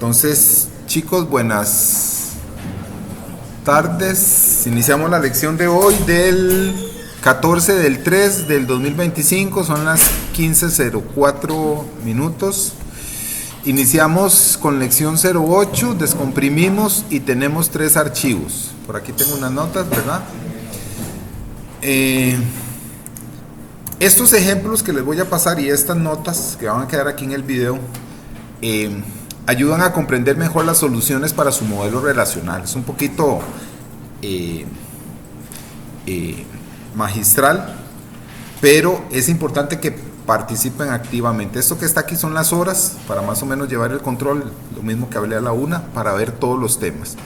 Entonces, chicos, buenas tardes. Iniciamos la lección de hoy del 14 del 3 del 2025. Son las 15:04 minutos. Iniciamos con lección 08, descomprimimos y tenemos 3 archivos. Por aquí tengo unas notas, ¿verdad? Estos ejemplos que les voy a pasar y estas notas que van a quedar aquí en el video ayudan a comprender mejor las soluciones para su modelo relacional. Es un poquito magistral, pero es importante que participen activamente. Esto que está aquí son las horas para más o menos llevar el control, lo mismo que hablé a la una, para ver todos los temas.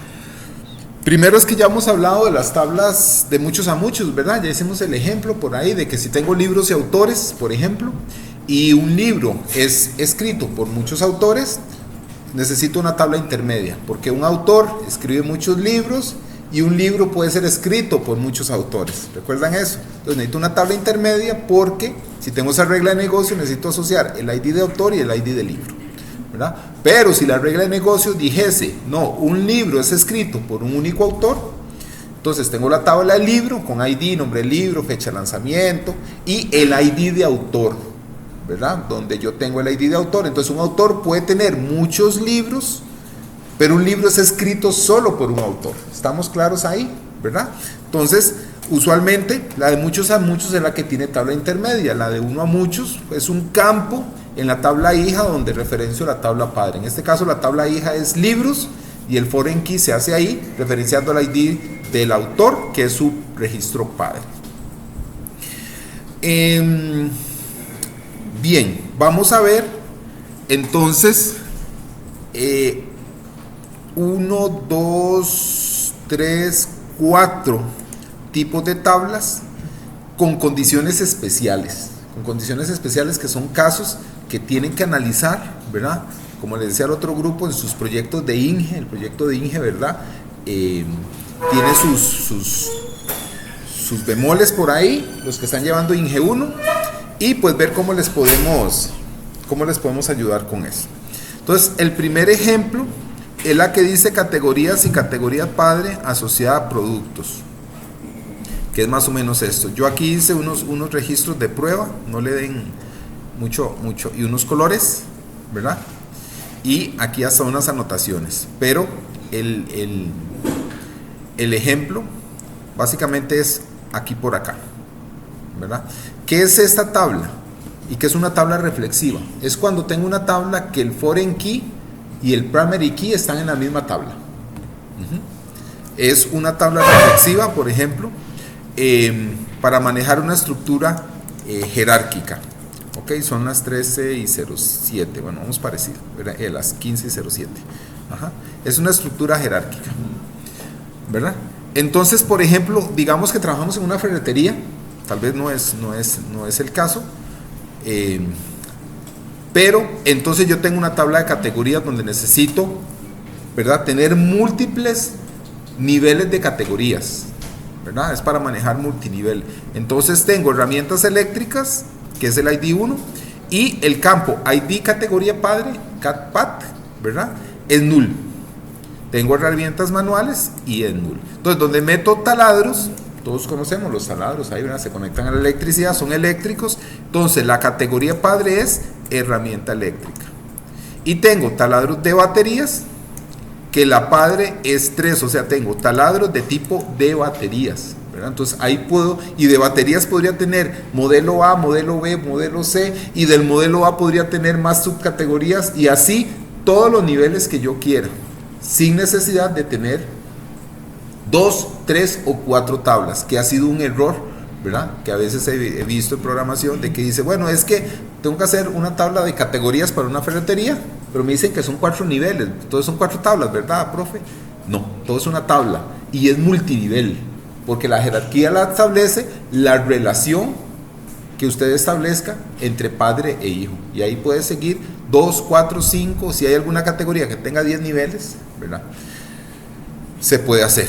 Primero es que ya hemos hablado de las tablas de muchos a muchos, ¿verdad? Ya hicimos el ejemplo por ahí de que si tengo libros y autores, por ejemplo, y un libro es escrito por muchos autores, necesito una tabla intermedia, porque un autor escribe muchos libros y un libro puede ser escrito por muchos autores. ¿Recuerdan eso? Entonces necesito una tabla intermedia porque si tengo esa regla de negocio necesito asociar el ID de autor y el ID de libro, ¿verdad? Pero si la regla de negocio dijese, no, un libro es escrito por un único autor, entonces tengo la tabla del libro con ID, nombre del libro, fecha de lanzamiento y el ID de autor, ¿verdad? Donde yo tengo el ID de autor. Entonces un autor puede tener muchos libros, pero un libro es escrito solo por un autor. ¿Estamos claros ahí? ¿Verdad? Entonces, usualmente la de muchos a muchos es la que tiene tabla intermedia. La de uno a muchos es un campo en la tabla hija donde referencio la tabla padre. En este caso la tabla hija es libros y el foreign key se hace ahí referenciando el ID del autor, que es su registro padre. Bien, vamos a ver entonces 1, 2, 3, 4 tipos de tablas con condiciones especiales. Con condiciones especiales que son casos que tienen que analizar, ¿verdad? Como les decía al otro grupo, en sus proyectos de INGE, el proyecto de INGE, ¿verdad? Tiene sus bemoles por ahí, los que están llevando INGE 1, y pues ver cómo les podemos ayudar con eso. Entonces, el primer ejemplo es la que dice categorías y categoría padre asociada a productos, que es más o menos esto. Yo aquí hice unos registros de prueba, no le den mucho, y unos colores, ¿verdad? Y aquí hasta unas anotaciones, pero el ejemplo básicamente es aquí por acá, ¿verdad? ¿Qué es esta tabla? ¿Y qué es una tabla reflexiva? Es cuando tengo una tabla que el foreign key y el primary key están en la misma tabla. Es una tabla reflexiva, por ejemplo, para manejar una estructura jerárquica. Ok, son las 13:07. Bueno, vamos parecido, las 15:07. Es una estructura jerárquica, ¿verdad? Entonces, por ejemplo, digamos que trabajamos en una ferretería, tal vez no es el caso, pero entonces yo tengo una tabla de categorías donde necesito, ¿verdad?, tener múltiples niveles de categorías, ¿verdad? Es para manejar multinivel. Entonces tengo herramientas eléctricas, que es el ID 1, y el campo ID categoría padre, CAT-PAT, ¿verdad?, es null. Tengo herramientas manuales y es null. Entonces, donde meto taladros, todos conocemos los taladros, ahí, ¿verdad?, se conectan a la electricidad, son eléctricos. Entonces la categoría padre es herramienta eléctrica. Y tengo taladros de baterías, que la padre es 3, o sea, tengo taladros de tipo de baterías, ¿verdad? Entonces ahí puedo, y de baterías podría tener modelo A, modelo B, modelo C, y del modelo A podría tener más subcategorías, y así todos los niveles que yo quiera, sin necesidad de tener 2, 3 o 4 tablas, que ha sido un error, ¿verdad?, que a veces he visto en programación, de que dice, bueno, es que tengo que hacer una tabla de categorías para una ferretería, pero me dicen que son 4 niveles, entonces son 4 tablas, ¿verdad, profe? No, todo es una tabla y es multinivel, porque la jerarquía la establece la relación que usted establezca entre padre e hijo, y ahí puede seguir 2, 4, 5, si hay alguna categoría que tenga 10 niveles, ¿verdad?, se puede hacer.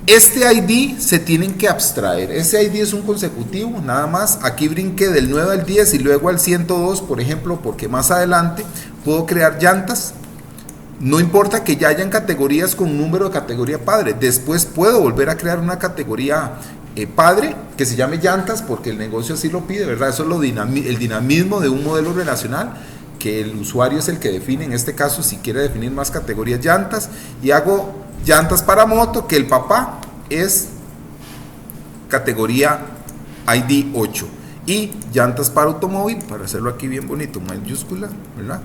Este ID se tienen que abstraer. Ese ID es un consecutivo, nada más. Aquí brinqué del 9 al 10 y luego al 102, por ejemplo, porque más adelante puedo crear llantas No importa que ya hayan categorías con un número de categoría padre, después puedo volver a crear una categoría padre que se llame llantas porque el negocio así lo pide, ¿verdad? Eso es el dinamismo de un modelo relacional, que el usuario es el que define, en este caso si quiere definir más categorías llantas, y hago llantas para moto, que el papá es categoría ID 8, y llantas para automóvil, para hacerlo aquí bien bonito, mayúscula, ¿verdad?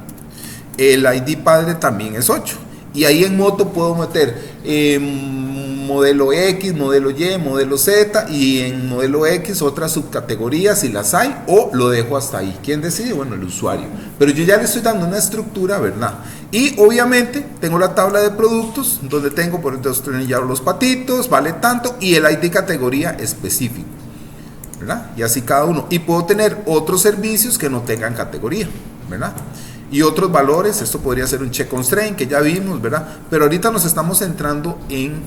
El ID padre también es 8. Y ahí en moto puedo meter modelo X, modelo Y, modelo Z, y en modelo X otras subcategorías si las hay, o lo dejo hasta ahí. ¿Quién decide? Bueno, el usuario. Pero yo ya le estoy dando una estructura, ¿verdad? Y obviamente tengo la tabla de productos, donde tengo por destornillar los patitos, vale tanto, y el ID categoría específico, ¿verdad? Y así cada uno. Y puedo tener otros servicios que no tengan categoría, ¿verdad? Y otros valores, esto podría ser un check constraint que ya vimos, ¿verdad? Pero ahorita nos estamos centrando en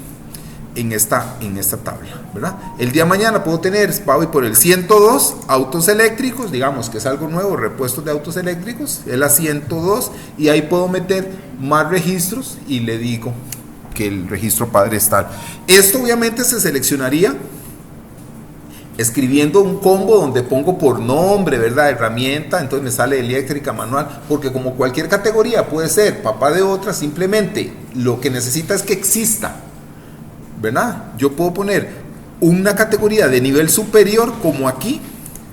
esta tabla, ¿verdad? El día de mañana puedo tener, voy por el 102, autos eléctricos, digamos que es algo nuevo, repuestos de autos eléctricos, es la 102, y ahí puedo meter más registros y le digo que el registro padre es tal. Esto obviamente se seleccionaría escribiendo un combo donde pongo por nombre, ¿verdad? Herramienta, entonces me sale eléctrica, manual, porque como cualquier categoría puede ser papá de otra, simplemente lo que necesita es que exista, ¿verdad? Yo puedo poner una categoría de nivel superior, como aquí,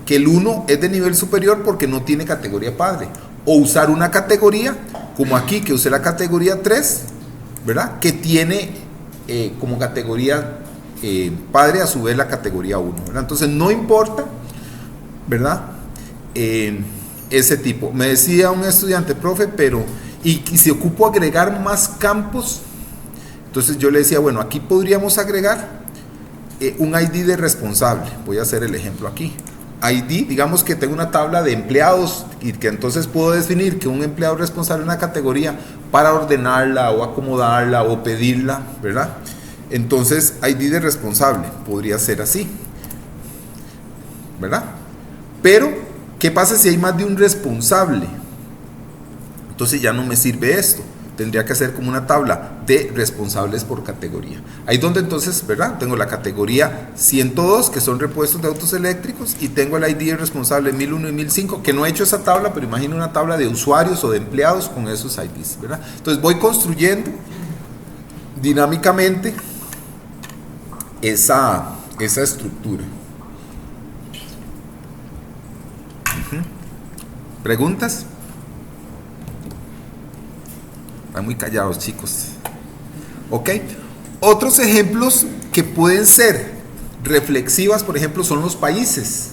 que el 1 es de nivel superior porque no tiene categoría padre, o usar una categoría, como aquí, que usé la categoría 3, ¿verdad? Que tiene como categoría padre a su vez la categoría 1, ¿verdad? Entonces no importa, ¿verdad? Ese tipo. Me decía un estudiante, profe, pero y si ocupo agregar más campos, entonces yo le decía, bueno, aquí podríamos agregar un ID de responsable. Voy a hacer el ejemplo aquí. ID, digamos que tengo una tabla de empleados y que entonces puedo definir que un empleado responsable es una categoría para ordenarla o acomodarla o pedirla, ¿verdad? Entonces, ID de responsable podría ser así, ¿verdad? Pero, ¿qué pasa si hay más de un responsable? Entonces ya no me sirve esto. Tendría que hacer como una tabla de responsables por categoría. Ahí donde entonces, ¿verdad? Tengo la categoría 102, que son repuestos de autos eléctricos, y tengo el ID de responsable 1001 y 1005, que no he hecho esa tabla, pero imagino una tabla de usuarios o de empleados con esos IDs, ¿verdad? Entonces voy construyendo dinámicamente esa estructura. ¿Preguntas? Están muy callados, chicos. Ok. Otros ejemplos que pueden ser reflexivas, por ejemplo, son los países,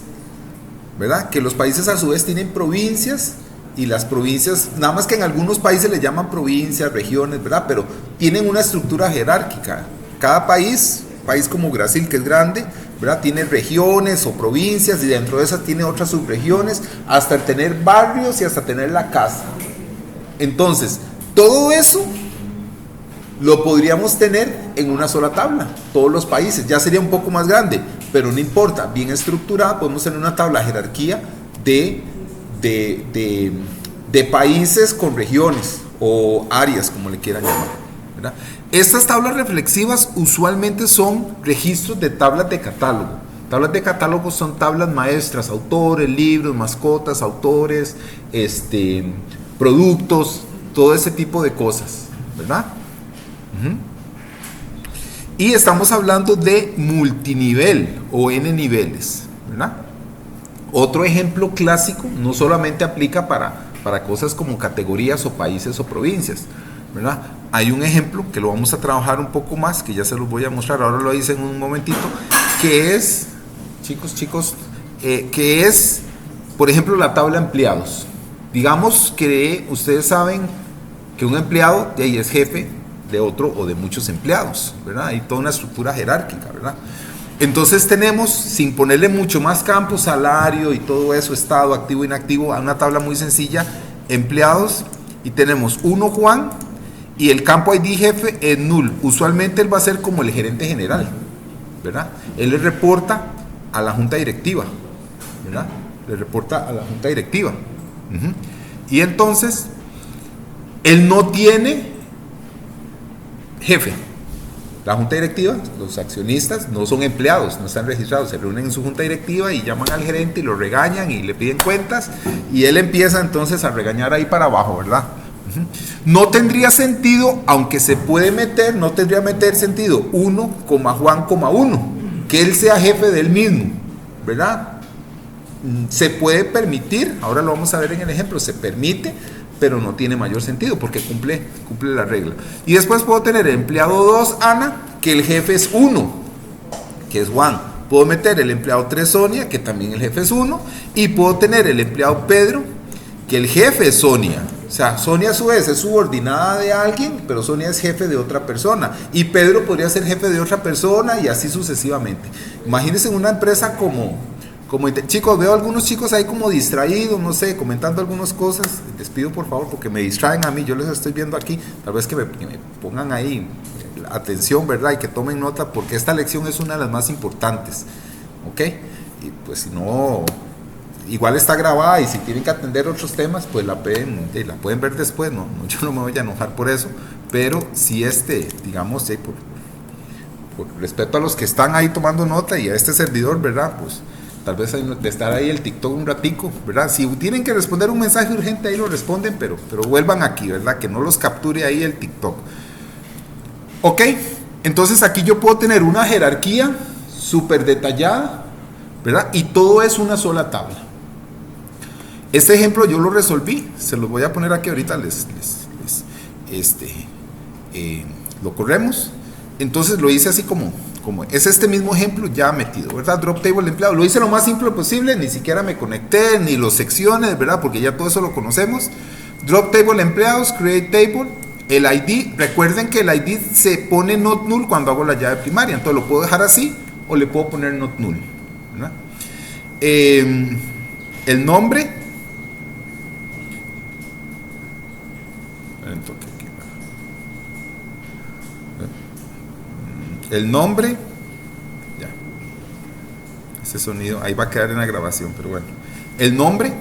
¿verdad? Que los países a su vez tienen provincias, y las provincias, nada más que en algunos países le llaman provincias, regiones, ¿verdad? Pero tienen una estructura jerárquica. Cada país como Brasil, que es grande, ¿verdad? Tiene regiones o provincias, y dentro de esas tiene otras subregiones, hasta tener barrios y hasta tener la casa. Entonces, todo eso lo podríamos tener en una sola tabla, todos los países. Ya sería un poco más grande, pero no importa, bien estructurada, podemos tener una tabla jerarquía de países con regiones o áreas, como le quieran llamar, ¿verdad? Estas tablas reflexivas usualmente son registros de tablas de catálogo. Tablas de catálogo son tablas maestras, autores, libros, mascotas, autores, productos, todo ese tipo de cosas, ¿verdad? Y estamos hablando de multinivel o n niveles, ¿verdad? Otro ejemplo clásico no solamente aplica para cosas como categorías o países o provincias, ¿verdad? Hay un ejemplo que lo vamos a trabajar un poco más, que ya se los voy a mostrar, ahora lo hice en un momentito, que es, chicos, que es, por ejemplo, la tabla de empleados. Digamos que ustedes saben que un empleado de ahí es jefe de otro o de muchos empleados, ¿verdad? Hay toda una estructura jerárquica, ¿verdad? Entonces tenemos, sin ponerle mucho más campo, salario y todo eso, estado, activo, inactivo, a una tabla muy sencilla, empleados, y tenemos uno Juan, y el campo ID jefe es null. Usualmente él va a ser como el gerente general, ¿verdad? Él le reporta a la junta directiva, ¿verdad? Le reporta a la junta directiva. Y entonces, él no tiene jefe. La junta directiva, los accionistas no son empleados, no están registrados, se reúnen en su junta directiva y llaman al gerente y lo regañan y le piden cuentas y él empieza entonces a regañar ahí para abajo, ¿verdad? No tendría sentido, aunque se puede meter, no tendría sentido 1, Juan, 1, que él sea jefe del mismo, ¿verdad? Se puede permitir, ahora lo vamos a ver en el ejemplo, se permite, pero no tiene mayor sentido porque cumple la regla. Y después puedo tener el empleado 2, Ana, que el jefe es 1, que es Juan. Puedo meter el empleado 3, Sonia, que también el jefe es 1, y puedo tener el empleado Pedro, que el jefe es Sonia. O sea, Sonia a su vez es subordinada de alguien, pero Sonia es jefe de otra persona. Y Pedro podría ser jefe de otra persona y así sucesivamente. Imagínense en una empresa como chicos, veo algunos chicos ahí como distraídos, no sé, comentando algunas cosas. Les pido por favor, porque me distraen a mí, yo les estoy viendo aquí, tal vez que me pongan ahí atención, ¿verdad? Y que tomen nota, porque esta lección es una de las más importantes, ¿ok? Y pues si no, igual está grabada y si tienen que atender otros temas, pues la pueden ver después, no, yo no me voy a enojar por eso, pero si digamos, por respeto a los que están ahí tomando nota y a este servidor, ¿verdad? Pues tal vez de estar ahí el TikTok un ratico, ¿verdad? Si tienen que responder un mensaje urgente, ahí lo responden, pero vuelvan aquí, ¿verdad? Que no los capture ahí el TikTok. Ok, entonces aquí yo puedo tener una jerarquía súper detallada, ¿verdad? Y todo es una sola tabla. Este ejemplo yo lo resolví, se los voy a poner aquí ahorita, lo corremos. Entonces lo hice así como es este mismo ejemplo ya metido, ¿verdad? Drop table empleado, lo hice lo más simple posible, ni siquiera me conecté, ni los secciones, ¿verdad? Porque ya todo eso lo conocemos. Drop table empleados, create table, el ID, recuerden que el ID se pone not null cuando hago la llave primaria, entonces lo puedo dejar así o le puedo poner not null, ¿verdad? El nombre, el nombre, ya, ese sonido ahí va a quedar en la grabación, pero bueno, el nombre,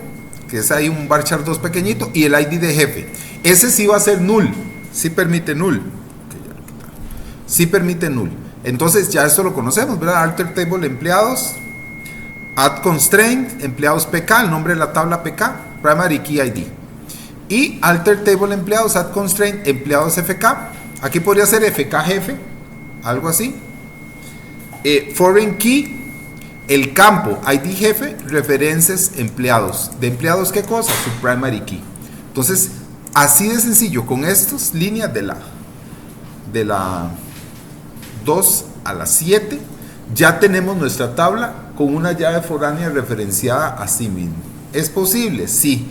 que es ahí un varchar 2 pequeñito, y el ID de jefe, ese sí va a ser null, sí permite null, sí permite null. Entonces ya esto lo conocemos, ¿verdad? Alter table empleados, add constraint, empleados PK, el nombre de la tabla PK, primary key ID, y alter table empleados, add constraint, empleados FK, aquí podría ser FK jefe, algo así. Foreign key, el campo ID jefe, referencias empleados. ¿De empleados qué cosa? Su primary key. Entonces, así de sencillo, con estas líneas de la 2 a la 7, ya tenemos nuestra tabla con una llave foránea referenciada a sí mismo. ¿Es posible? Sí.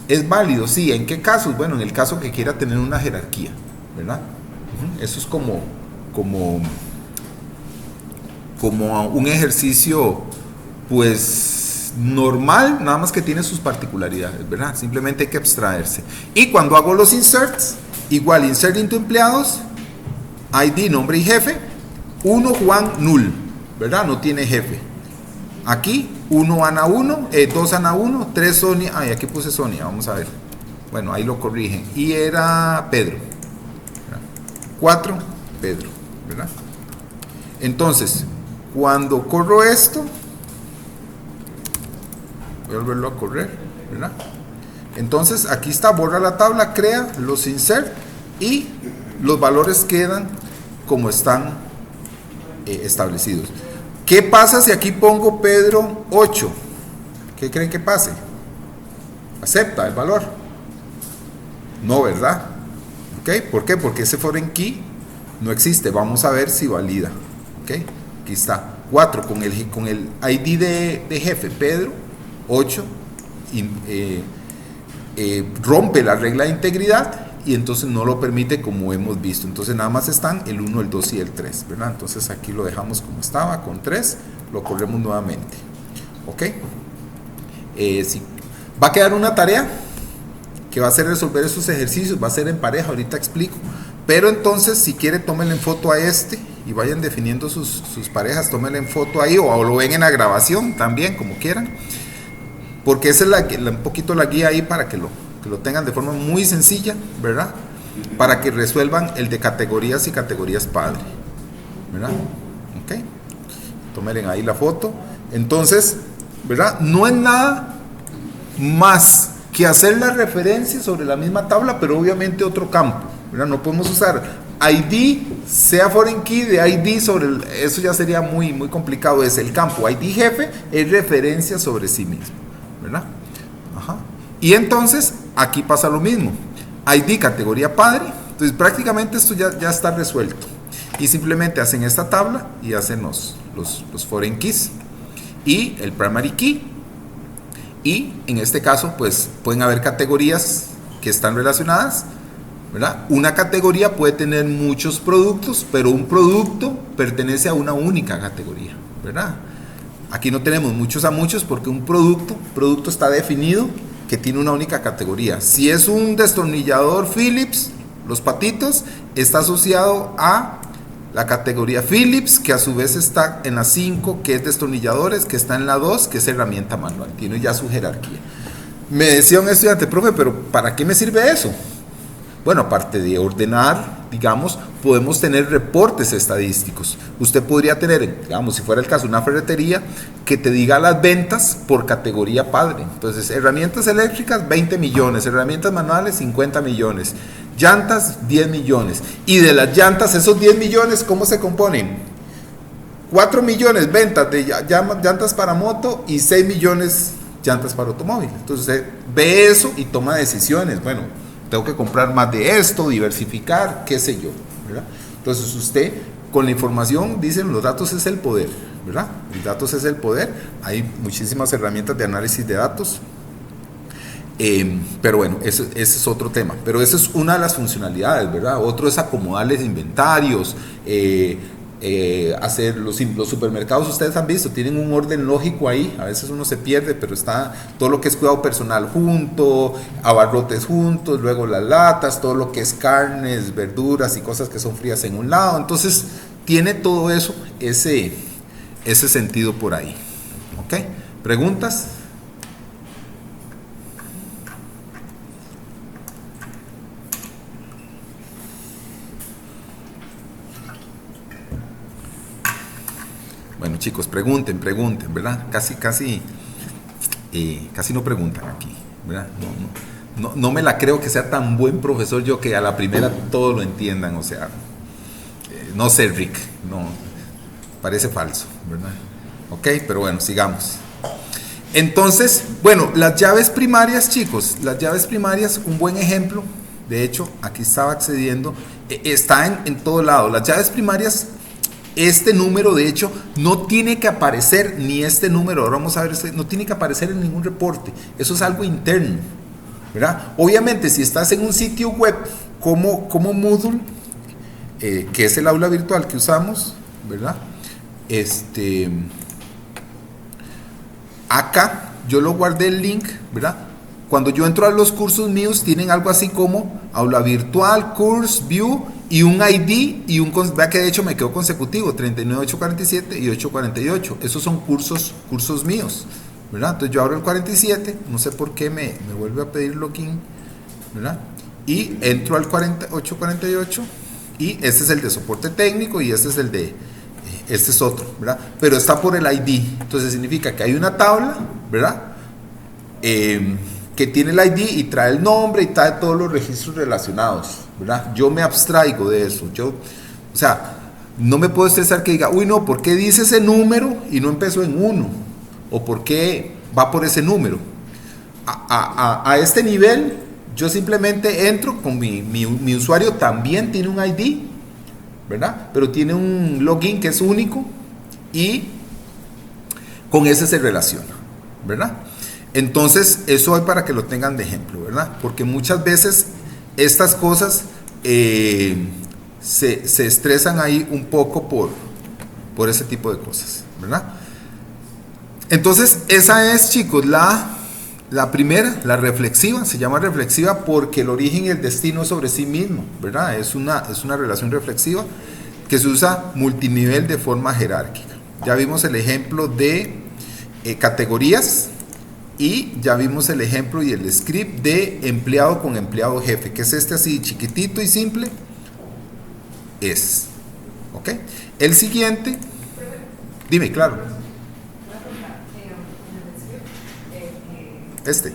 ¿Es válido? Sí. ¿En qué casos? Bueno, en el caso que quiera tener una jerarquía, ¿verdad? Eso es como un ejercicio pues normal, nada más que tiene sus particularidades, ¿verdad? Simplemente hay que abstraerse. Y cuando hago los inserts, igual insert into empleados, ID, nombre y jefe, 1 Juan null, ¿verdad? No tiene jefe. Aquí 1 Ana 1, 2 Ana 1, 3 Sonia, aquí puse Sonia, vamos a ver. Bueno, ahí lo corrigen. Y era Pedro, ¿verdad? 4 Pedro, ¿verdad? Entonces, cuando corro esto, voy a volverlo a correr, ¿verdad? Entonces, aquí está, borra la tabla, crea los insert y los valores quedan como están establecidos. ¿Qué pasa si aquí pongo Pedro 8? ¿Qué creen que pase? ¿Acepta el valor? No, ¿verdad? ¿Ok? ¿Por qué? Porque ese foreign key no existe. Vamos a ver si valida. ¿Ok? Aquí está. 4 con el ID de jefe, Pedro. 8. Rompe la regla de integridad y entonces no lo permite como hemos visto. Entonces nada más están el 1, el 2 y el 3, ¿verdad? Entonces aquí lo dejamos como estaba, con 3. Lo corremos nuevamente. ¿Ok? Sí. Va a quedar una tarea que va a ser resolver esos ejercicios. Va a ser en pareja, ahorita explico. Pero entonces, si quiere, tómenle en foto a y vayan definiendo sus parejas, tómenle en foto ahí o lo ven en la grabación también, como quieran. Porque esa es un poquito la guía ahí para que lo tengan de forma muy sencilla, ¿verdad? para que resuelvan el de categorías y categorías padre, ¿verdad? Ok, tomen ahí la foto. Entonces, ¿verdad? No es nada más que hacer la referencia sobre la misma tabla, pero obviamente otro campo, ¿verdad? No podemos usar ID, sea foreign key de ID sobre eso ya sería muy complicado. Es el campo ID jefe, es referencia sobre sí mismo, ¿verdad? Ajá. Y entonces aquí pasa lo mismo, ID categoría padre. Entonces prácticamente esto ya está resuelto y simplemente hacen esta tabla y hacen los foreign keys y el primary key. Y en este caso pues pueden haber categorías que están relacionadas, ¿verdad? Una categoría puede tener muchos productos, pero un producto pertenece a una única categoría, ¿verdad? Aquí no tenemos muchos a muchos porque un producto está definido que tiene una única categoría. Si es un destornillador Phillips, los patitos, está asociado a la categoría Phillips, que a su vez está en la 5, que es destornilladores, que está en la 2, que es herramienta manual. Tiene ya su jerarquía. Me decía un estudiante, profe, pero ¿para qué me sirve eso? Bueno, aparte de ordenar, digamos, podemos tener reportes estadísticos. Usted podría tener, digamos, si fuera el caso, una ferretería que te diga las ventas por categoría padre. Entonces, herramientas eléctricas, 20 millones, herramientas manuales, 50 millones, llantas, 10 millones. Y de las llantas, esos 10 millones, ¿cómo se componen? 4 millones ventas de llantas para moto y 6 millones llantas para automóvil. Entonces, usted ve eso y toma decisiones. Bueno, tengo que comprar más de esto, diversificar, qué sé yo, ¿verdad? Entonces usted, con la información, dicen, los datos es el poder, ¿verdad? Los datos es el poder. Hay muchísimas herramientas de análisis de datos, pero bueno, ese es otro tema. Pero esa es una de las funcionalidades, ¿verdad? Otro es acomodarles inventarios, hacer los supermercados. Ustedes han visto, tienen un orden lógico ahí, a veces uno se pierde, pero está todo lo que es cuidado personal junto, abarrotes juntos, luego las latas, todo lo que es carnes, verduras y cosas que son frías en un lado. Entonces tiene todo eso, ese sentido por ahí. ¿Ok? ¿Preguntas? Bueno, chicos, pregunten, ¿verdad? Casi no preguntan aquí, ¿verdad? No me la creo que sea tan buen profesor yo que a la primera todo lo entiendan, o sea, no sé, Rick, no, parece falso, ¿verdad? Ok, pero bueno, sigamos. Entonces, bueno, las llaves primarias, chicos, las llaves primarias, un buen ejemplo, de hecho, aquí estaba accediendo, está en todo lado. Las llaves primarias, este número de hecho no tiene que aparecer, ni este número, ahora vamos a ver, no tiene que aparecer en ningún reporte, eso es algo interno, ¿verdad? Obviamente si estás en un sitio web como Moodle, que es el aula virtual que usamos, ¿verdad? Acá yo lo guardé el link, ¿verdad? Cuando yo entro a los cursos míos tienen algo así como aula virtual, course, view y un ID y vea que de hecho me quedó consecutivo, 39847 y 848. Esos son cursos míos, ¿verdad? Entonces yo abro el 47, no sé por qué me vuelve a pedir login, ¿verdad? Y entro al 848 y este es el de soporte técnico y este es otro, ¿verdad? Pero está por el ID, entonces significa que hay una tabla, ¿verdad? Que tiene el ID y trae el nombre y trae todos los registros relacionados, ¿verdad? Yo me abstraigo de eso, o sea, no me puedo estresar que diga, uy no, ¿por qué dice ese número y no empezó en 1? ¿O por qué va por ese número? A este nivel, yo simplemente entro con mi usuario, también tiene un ID, ¿verdad? Pero tiene un login que es único y con ese se relaciona, ¿verdad? Entonces, eso hay para que lo tengan de ejemplo, ¿verdad? Porque muchas veces estas cosas se estresan ahí un poco por ese tipo de cosas, ¿verdad? Entonces, esa es, chicos, la primera, la reflexiva. Se llama reflexiva porque el origen y el destino es sobre sí mismo, ¿verdad? Es una relación reflexiva que se usa multinivel de forma jerárquica. Ya vimos el ejemplo de categorías. Y ya vimos el ejemplo y el script de empleado con empleado jefe, que es este así chiquitito y simple. Es. ¿Ok? El siguiente. Dime, claro. Este.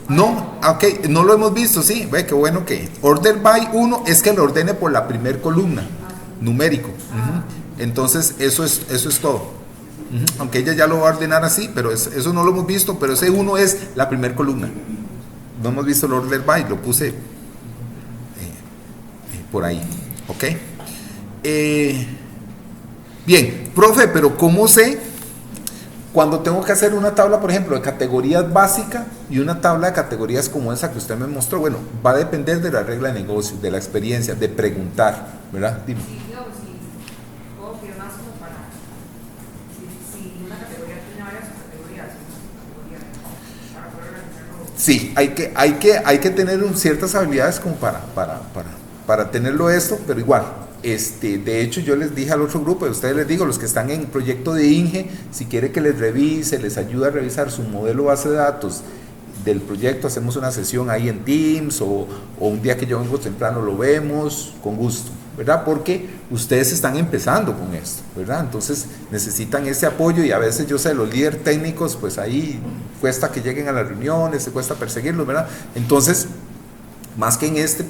No, ok, no lo hemos visto, sí. Ve, qué bueno que. Order by 1 es que lo ordene por la primer columna, numérico. Entonces, eso es todo. Aunque ella ya lo va a ordenar así, pero eso no lo hemos visto, pero ese 1 es la primer columna. No hemos visto el order by, lo puse por ahí. ¿Ok? Bien, profe, pero ¿cómo sé cuando tengo que hacer una tabla, por ejemplo, de categorías básicas y una tabla de categorías como esa que usted me mostró? Bueno, va a depender de la regla de negocio, de la experiencia, de preguntar, ¿verdad? Dime. Sí, no, sí. Puedo que más como para. Si una categoría tiene varias categorías, para poder organizarlo. Sí, hay que tener ciertas habilidades como para tenerlo esto, pero igual. De hecho, yo les dije al otro grupo, de ustedes les digo, los que están en proyecto de INGE, si quiere que les revise, les ayude a revisar su modelo base de datos del proyecto, hacemos una sesión ahí en Teams o un día que yo vengo temprano lo vemos, con gusto, ¿verdad? Porque ustedes están empezando con esto, ¿verdad? Entonces necesitan ese apoyo y a veces yo sé, los líderes técnicos, pues ahí cuesta que lleguen a las reuniones, se cuesta perseguirlos, ¿verdad? Entonces, más que en esta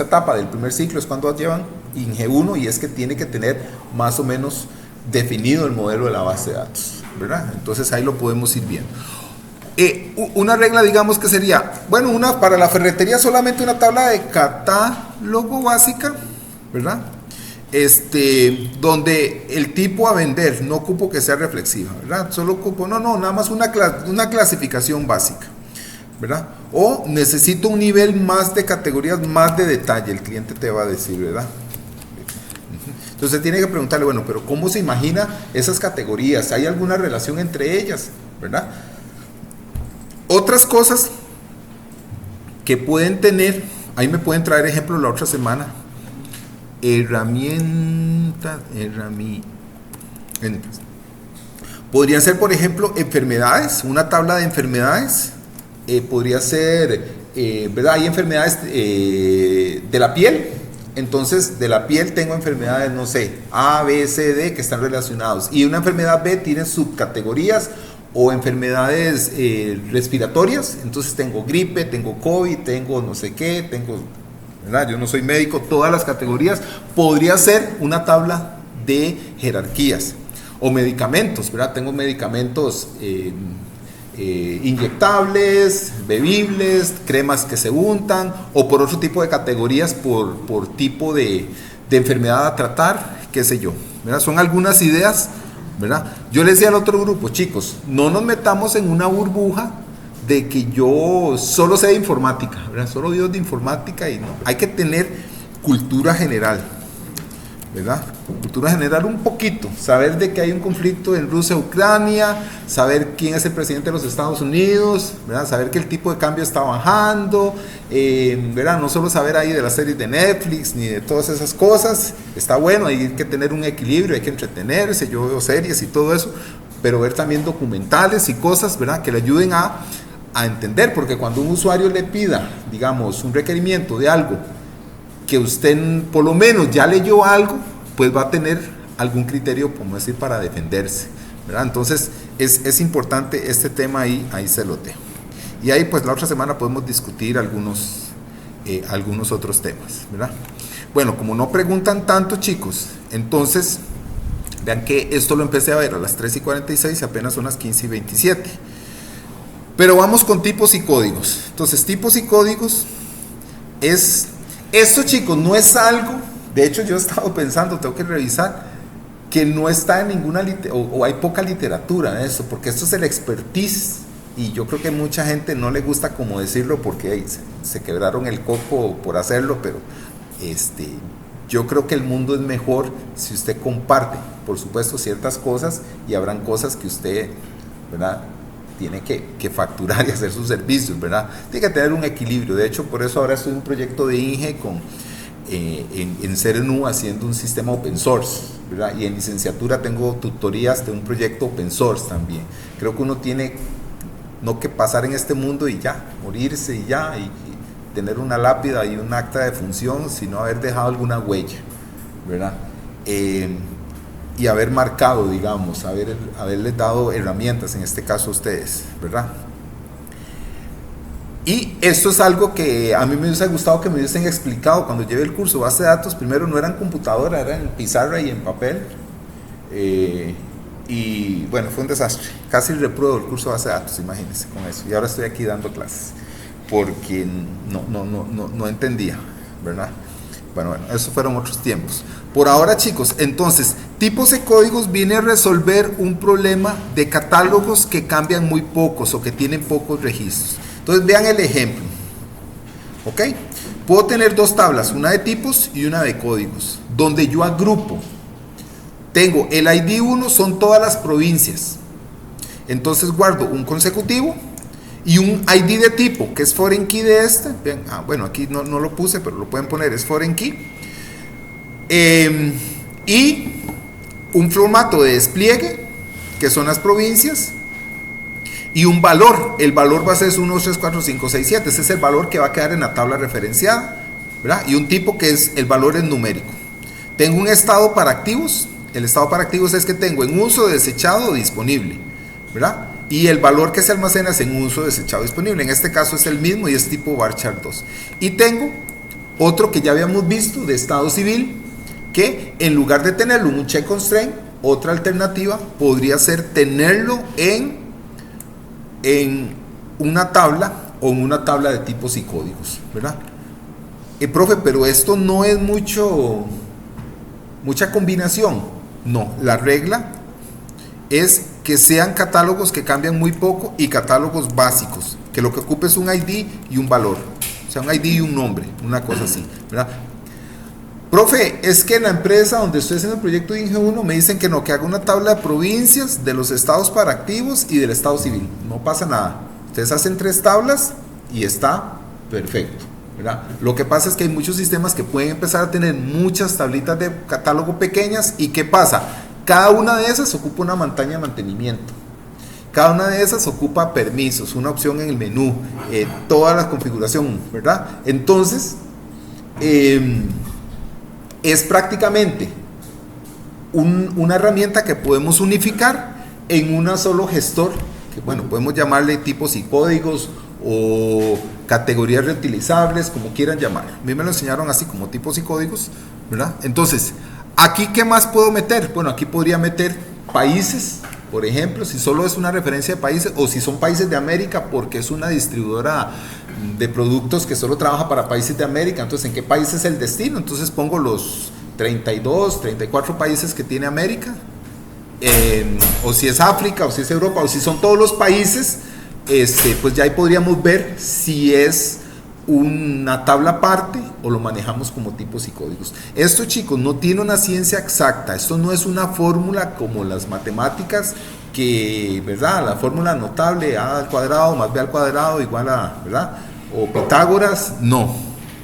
etapa del primer ciclo es cuando llevan INGE 1 y es que tiene que tener más o menos definido el modelo de la base de datos, ¿verdad? Entonces ahí lo podemos ir viendo. Una regla, digamos que sería, bueno, para la ferretería solamente una tabla de catálogo básica, ¿verdad? Donde el tipo a vender, no ocupo que sea reflexiva, ¿verdad? Solo ocupo, nada más una clasificación básica, ¿verdad? O necesito un nivel más de categorías, más de detalle, el cliente te va a decir, ¿verdad? Entonces tiene que preguntarle, bueno, pero ¿cómo se imagina esas categorías? ¿Hay alguna relación entre ellas? ¿Verdad? Otras cosas que pueden tener, ahí me pueden traer ejemplos la otra semana. Herramientas. Podrían ser, por ejemplo, enfermedades, una tabla de enfermedades. Podría ser, ¿verdad? Hay enfermedades de la piel. Entonces, de la piel tengo enfermedades, no sé, A, B, C, D, que están relacionados. Y una enfermedad B tiene subcategorías o enfermedades respiratorias. Entonces, tengo gripe, tengo COVID, tengo no sé qué, ¿verdad? Yo no soy médico, todas las categorías. Podría ser una tabla de jerarquías. O medicamentos, ¿verdad? Tengo medicamentos inyectables, bebibles, cremas que se untan, o por otro tipo de categorías, por tipo de enfermedad a tratar, qué sé yo, ¿verdad? Son algunas ideas, ¿verdad? Yo les decía al otro grupo, chicos, no nos metamos en una burbuja de que yo solo sé de informática, ¿verdad? Solo Dios de informática, y no, hay que tener cultura general, ¿verdad? Cultura general un poquito, saber de que hay un conflicto en Rusia, Ucrania, saber quién es el presidente de los Estados Unidos, ¿verdad? Saber que el tipo de cambio está bajando, ¿verdad? No solo saber ahí de las series de Netflix ni de todas esas cosas, está bueno, hay que tener un equilibrio, hay que entretenerse, yo veo series y todo eso, pero ver también documentales y cosas, ¿verdad? Que le ayuden a entender, porque cuando un usuario le pida, digamos, un requerimiento de algo que usted por lo menos ya leyó algo, pues va a tener algún criterio, como decir, para defenderse, ¿verdad? Entonces es importante este tema, ahí se lo dejo. Y ahí pues la otra semana podemos discutir algunos otros temas, ¿verdad? Bueno, como no preguntan tanto, chicos, entonces vean que esto lo empecé a ver a las 3:46 y apenas son las 15:27. Pero vamos con tipos y códigos. Entonces, tipos y códigos esto, chicos, no es algo, de hecho yo he estado pensando, tengo que revisar, que no está en ninguna o hay poca literatura en esto, porque esto es el expertise, y yo creo que mucha gente no le gusta como decirlo porque se quebraron el coco por hacerlo, pero yo creo que el mundo es mejor si usted comparte, por supuesto, ciertas cosas, y habrán cosas que usted, ¿verdad?, tiene que facturar y hacer sus servicios, ¿verdad? Tiene que tener un equilibrio. De hecho, por eso ahora estoy en un proyecto de INGE en CERNU haciendo un sistema open source, ¿verdad? Y en licenciatura tengo tutorías de un proyecto open source también. Creo que uno tiene no que pasar en este mundo y ya, morirse y ya, y tener una lápida y un acta de función, sino haber dejado alguna huella, ¿verdad? Y haber marcado, digamos, haberles dado herramientas, en este caso a ustedes, ¿verdad? Y esto es algo que a mí me hubiese gustado que me hubiesen explicado cuando llevé el curso base de datos. Primero no eran computadora, eran en pizarra y en papel. Y bueno, fue un desastre. Casi repruebo el curso base de datos, imagínense con eso. Y ahora estoy aquí dando clases porque no entendía, ¿verdad? Bueno, esos fueron otros tiempos. Por ahora, chicos, entonces, tipos de códigos viene a resolver un problema de catálogos que cambian muy pocos o que tienen pocos registros. Entonces, vean el ejemplo. ¿Ok? Puedo tener dos tablas, una de tipos y una de códigos, donde yo agrupo. Tengo el ID 1, son todas las provincias. Entonces, guardo un consecutivo y un ID de tipo, que es foreign key de este. Vean, bueno, aquí no lo puse, pero lo pueden poner, es foreign key. Y un formato de despliegue, que son las provincias. Y un valor, el valor va a ser 1, 2, 3, 4, 5, 6, 7, ese es el valor que va a quedar en la tabla referenciada, ¿verdad? Y un tipo que es el valor en numérico. Tengo un estado para activos, el estado para activos es que tengo en uso, desechado o disponible, ¿verdad? Y el valor que se almacena es en uso, desechado, disponible, en este caso es el mismo y es tipo varchar 2. Y tengo otro que ya habíamos visto de estado civil, que en lugar de tenerlo en un check constraint, otra alternativa podría ser tenerlo en una tabla o en una tabla de tipos y códigos, ¿verdad? Profe, pero esto no es mucha combinación. No, la regla es que sean catálogos que cambian muy poco y catálogos básicos, que lo que ocupe es un ID y un valor, o sea, un ID y un nombre, una cosa así, ¿verdad? Profe, es que en la empresa donde estoy haciendo el proyecto de Inge1 me dicen que no, que haga una tabla de provincias, de los estados para activos y del estado civil. No pasa nada. Ustedes hacen 3 tablas y está perfecto, ¿verdad? Lo que pasa es que hay muchos sistemas que pueden empezar a tener muchas tablitas de catálogo pequeñas. ¿Y qué pasa? Cada una de esas ocupa una montaña de mantenimiento. Cada una de esas ocupa permisos, una opción en el menú, toda la configuración, ¿verdad? Entonces, es prácticamente una herramienta que podemos unificar en un solo gestor, que bueno, podemos llamarle tipos y códigos o categorías reutilizables, como quieran llamar. A mí me lo enseñaron así, como tipos y códigos, ¿verdad? Entonces, ¿aquí qué más puedo meter? Bueno, aquí podría meter países, por ejemplo, si solo es una referencia de países, o si son países de América, porque es una distribuidora de productos que solo trabaja para países de América. Entonces, ¿en qué país es el destino? Entonces pongo los 32, 34 países que tiene América, o si es África, o si es Europa, o si son todos los países, pues ya ahí podríamos ver si es una tabla aparte o lo manejamos como tipos y códigos. Esto, chicos, no tiene una ciencia exacta. Esto no es una fórmula como las matemáticas, que, ¿verdad? La fórmula notable, a al cuadrado más b al cuadrado igual a, ¿verdad? O Pitágoras, no. O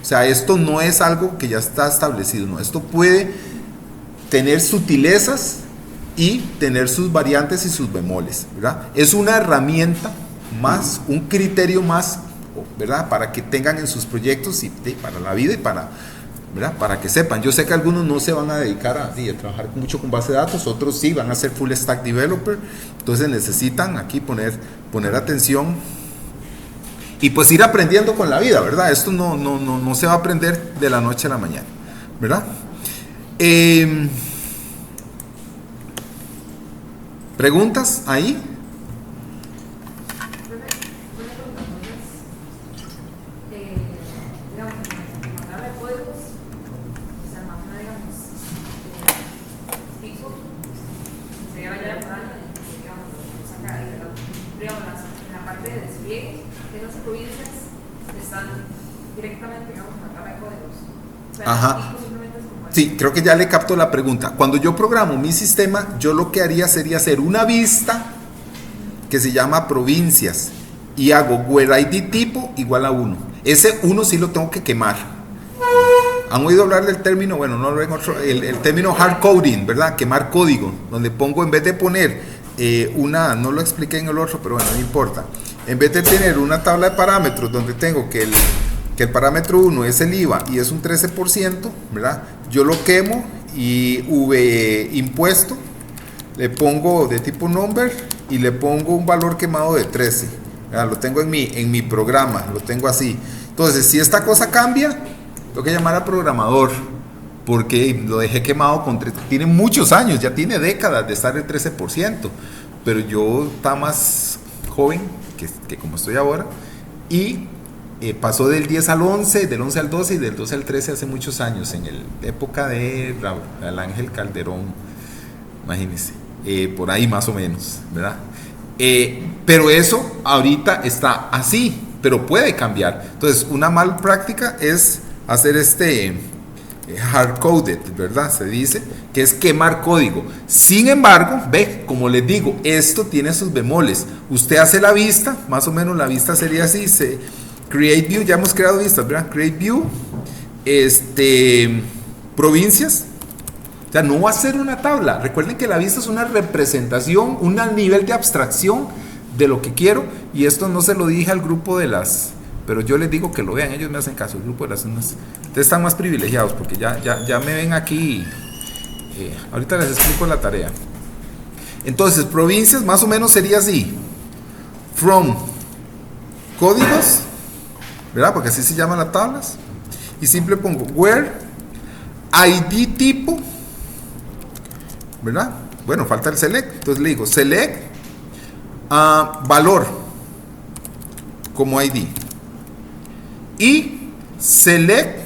sea, esto no es algo que ya está establecido, no. Esto puede tener sutilezas y tener sus variantes y sus bemoles, ¿verdad? Es una herramienta más, un criterio más, ¿verdad? Para que tengan en sus proyectos y para la vida y para, ¿verdad? Para que sepan. Yo sé que algunos no se van a dedicar a trabajar mucho con base de datos, otros sí van a ser full stack developer, entonces necesitan aquí poner atención y pues ir aprendiendo con la vida, ¿verdad? Esto no se va a aprender de la noche a la mañana, ¿verdad? ¿Preguntas ahí? Ajá. Sí, creo que ya le capto la pregunta. Cuando yo programo mi sistema, yo lo que haría sería hacer una vista que se llama provincias y hago where ID tipo igual a 1. Ese 1 sí lo tengo que quemar. ¿Han oído hablar del término, bueno, no lo ven otro, el término hard coding, ¿verdad? Quemar código, donde pongo, en vez de poner no lo expliqué en el otro, pero bueno, no importa. En vez de tener una tabla de parámetros donde tengo que el parámetro 1 es el IVA y es un 13%, ¿verdad? Yo lo quemo y impuesto, le pongo de tipo number y le pongo un valor quemado de 13. ¿Verdad? Lo tengo en mi programa, lo tengo así. Entonces, si esta cosa cambia, tengo que llamar al programador, porque lo dejé quemado tiene muchos años, ya tiene décadas de estar el 13%, pero yo estaba más joven que como estoy ahora, y pasó del 10 al 11, del 11 al 12 y del 12 al 13 hace muchos años, en la época de Raúl Ángel Calderón, imagínense, por ahí más o menos, ¿verdad? Pero eso ahorita está así, pero puede cambiar. Entonces, una mala práctica es hacer hard-coded, ¿verdad? Se dice que es quemar código. Sin embargo, como les digo, esto tiene sus bemoles. Usted hace la vista, más o menos la vista sería así, create view, ya hemos creado vistas, ¿verdad? Create view, provincias. O sea, no va a ser una tabla. Recuerden que la vista es una representación, un nivel de abstracción de lo que quiero, y esto no se lo dije al grupo pero yo les digo que lo vean, ellos me hacen caso, el grupo de las unas. Ustedes están más privilegiados porque ya me ven aquí. Ahorita les explico la tarea. Entonces, provincias más o menos sería así: from códigos, ¿verdad? Porque así se llaman las tablas. Y simple pongo where ID tipo, ¿verdad? Bueno, falta el select. Entonces le digo select valor como ID. Y select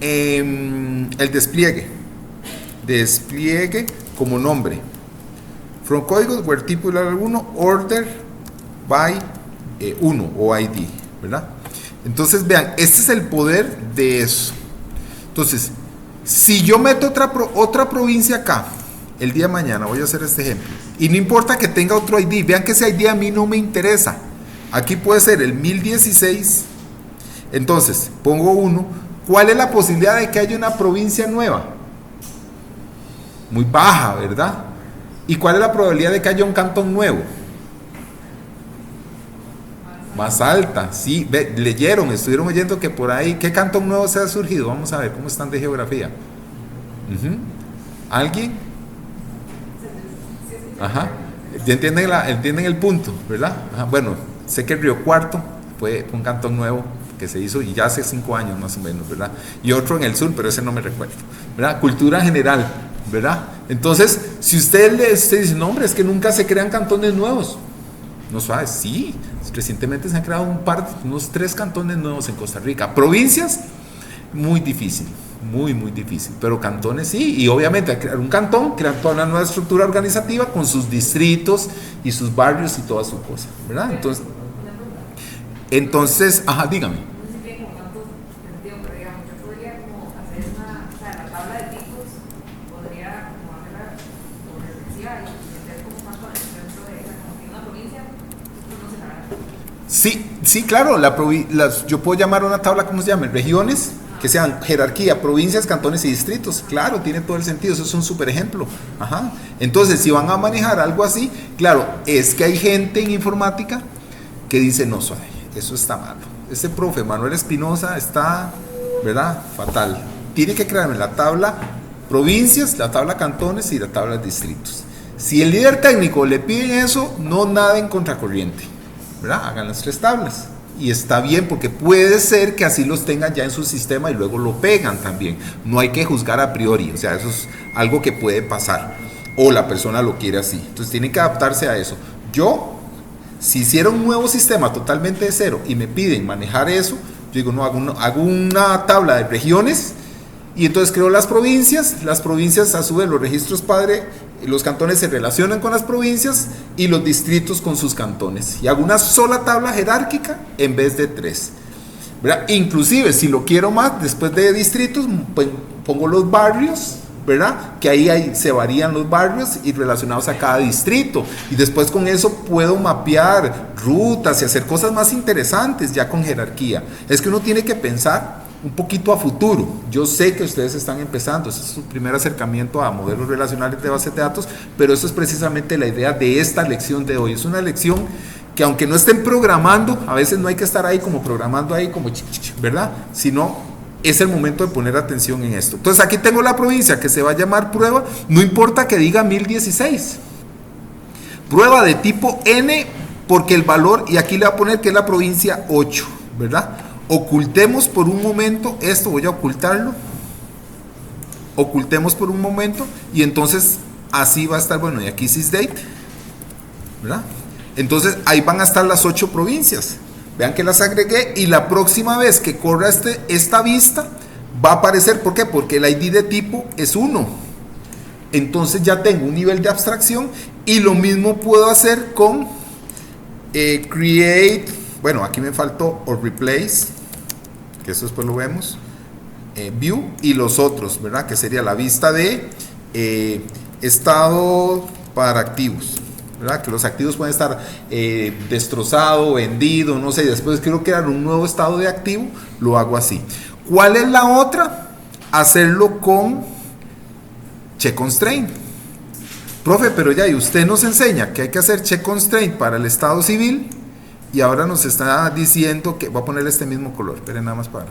el despliegue como nombre. From códigos, where tipo de alguno, order by 1 o ID, ¿verdad? Entonces vean, este es el poder de eso. Entonces, si yo meto otra provincia acá, el día de mañana, voy a hacer este ejemplo, y no importa que tenga otro ID, vean que ese ID a mí no me interesa. Aquí puede ser el 1016. Entonces, pongo 1. ¿Cuál es la posibilidad de que haya una provincia nueva? Muy baja, ¿verdad? ¿Y cuál es la probabilidad de que haya un cantón nuevo? Más alta, sí. Estuvieron oyendo que por ahí, ¿qué cantón nuevo se ha surgido? Vamos a ver cómo están de geografía. ¿Alguien? Ajá. ¿Entienden el punto, verdad? Ajá. Bueno, sé que el Río Cuarto fue un cantón nuevo que se hizo y ya hace 5 años más o menos, ¿verdad? Y otro en el sur, pero ese no me recuerdo, ¿verdad? Cultura general, ¿verdad? Entonces, si usted dice, no, hombre, es que nunca se crean cantones nuevos. No sabe, sí, recientemente se han creado unos 3 cantones nuevos en Costa Rica. Provincias, muy difícil, muy difícil, pero cantones sí, y obviamente al crear un cantón, crean toda una nueva estructura organizativa con sus distritos y sus barrios y todas sus cosas, ¿verdad? Entonces, ajá, dígame. No sé si tiene como tanto sentido, pero digamos, yo podría como hacer la tabla de tipos, podría como hacerla sobre reflexiva y meter como cantones dentro de ella, como que una provincia, no se la hará. Sí, claro, yo puedo llamar a una tabla, ¿cómo se llama? Regiones, que sean jerarquía, provincias, cantones y distritos. Claro, tiene todo el sentido, eso es un súper ejemplo. Ajá. Entonces, si van a manejar algo así, claro, es que hay gente en informática que dice, no, suave, eso está malo. Este profe Manuel Espinosa está, ¿verdad? Fatal. Tiene que crearme la tabla provincias, la tabla cantones y la tabla distritos. Si el líder técnico le pide eso, no naden contracorriente, ¿verdad? Hagan las 3 tablas. Y está bien, porque puede ser que así los tengan ya en su sistema y luego lo pegan también. No hay que juzgar a priori, o sea, eso es algo que puede pasar. O la persona lo quiere así. Entonces tienen que adaptarse a eso. Si hiciera un nuevo sistema totalmente de cero y me piden manejar eso, yo digo, no, hago una tabla de regiones y entonces creo las provincias a su vez los registros padre, los cantones se relacionan con las provincias y los distritos con sus cantones. Y hago una sola tabla jerárquica en vez de 3. ¿Verdad? Inclusive, si lo quiero más, después de distritos, pues, pongo los barrios, ¿verdad? Que ahí se varían los barrios y relacionados a cada distrito. Y después con eso puedo mapear rutas y hacer cosas más interesantes ya con jerarquía. Es que uno tiene que pensar un poquito a futuro. Yo sé que ustedes están empezando, ese es su primer acercamiento a modelos relacionales de bases de datos, pero eso es precisamente la idea de esta lección de hoy. Es una lección que aunque no estén programando, a veces no hay que estar ahí como programando ahí como ¿verdad? Sino es el momento de poner atención en esto. Entonces aquí tengo la provincia que se va a llamar prueba, no importa que diga 1016. Prueba de tipo N, porque el valor, y aquí le voy a poner que es la provincia 8, ¿verdad? Ocultemos por un momento esto, voy a ocultarlo. Ocultemos por un momento, y entonces así va a estar, bueno, y aquí sysdate, ¿verdad? Entonces ahí van a estar las 8 provincias. Vean que las agregué, y la próxima vez que corra esta vista, va a aparecer, ¿por qué? Porque el ID de tipo es 1. Entonces ya tengo un nivel de abstracción, y lo mismo puedo hacer con create, bueno, aquí me faltó, o replace, que eso después lo vemos, view, y los otros, ¿verdad? Que sería la vista de estado para activos, ¿verdad? Que los activos pueden estar destrozado, vendido, no sé, y después quiero crear un nuevo estado de activo, lo hago así. ¿Cuál es la otra? Hacerlo con check constraint. Profe, pero ya, y usted nos enseña que hay que hacer check constraint para el estado civil, y ahora nos está diciendo que voy a poner este mismo color, esperen nada más para.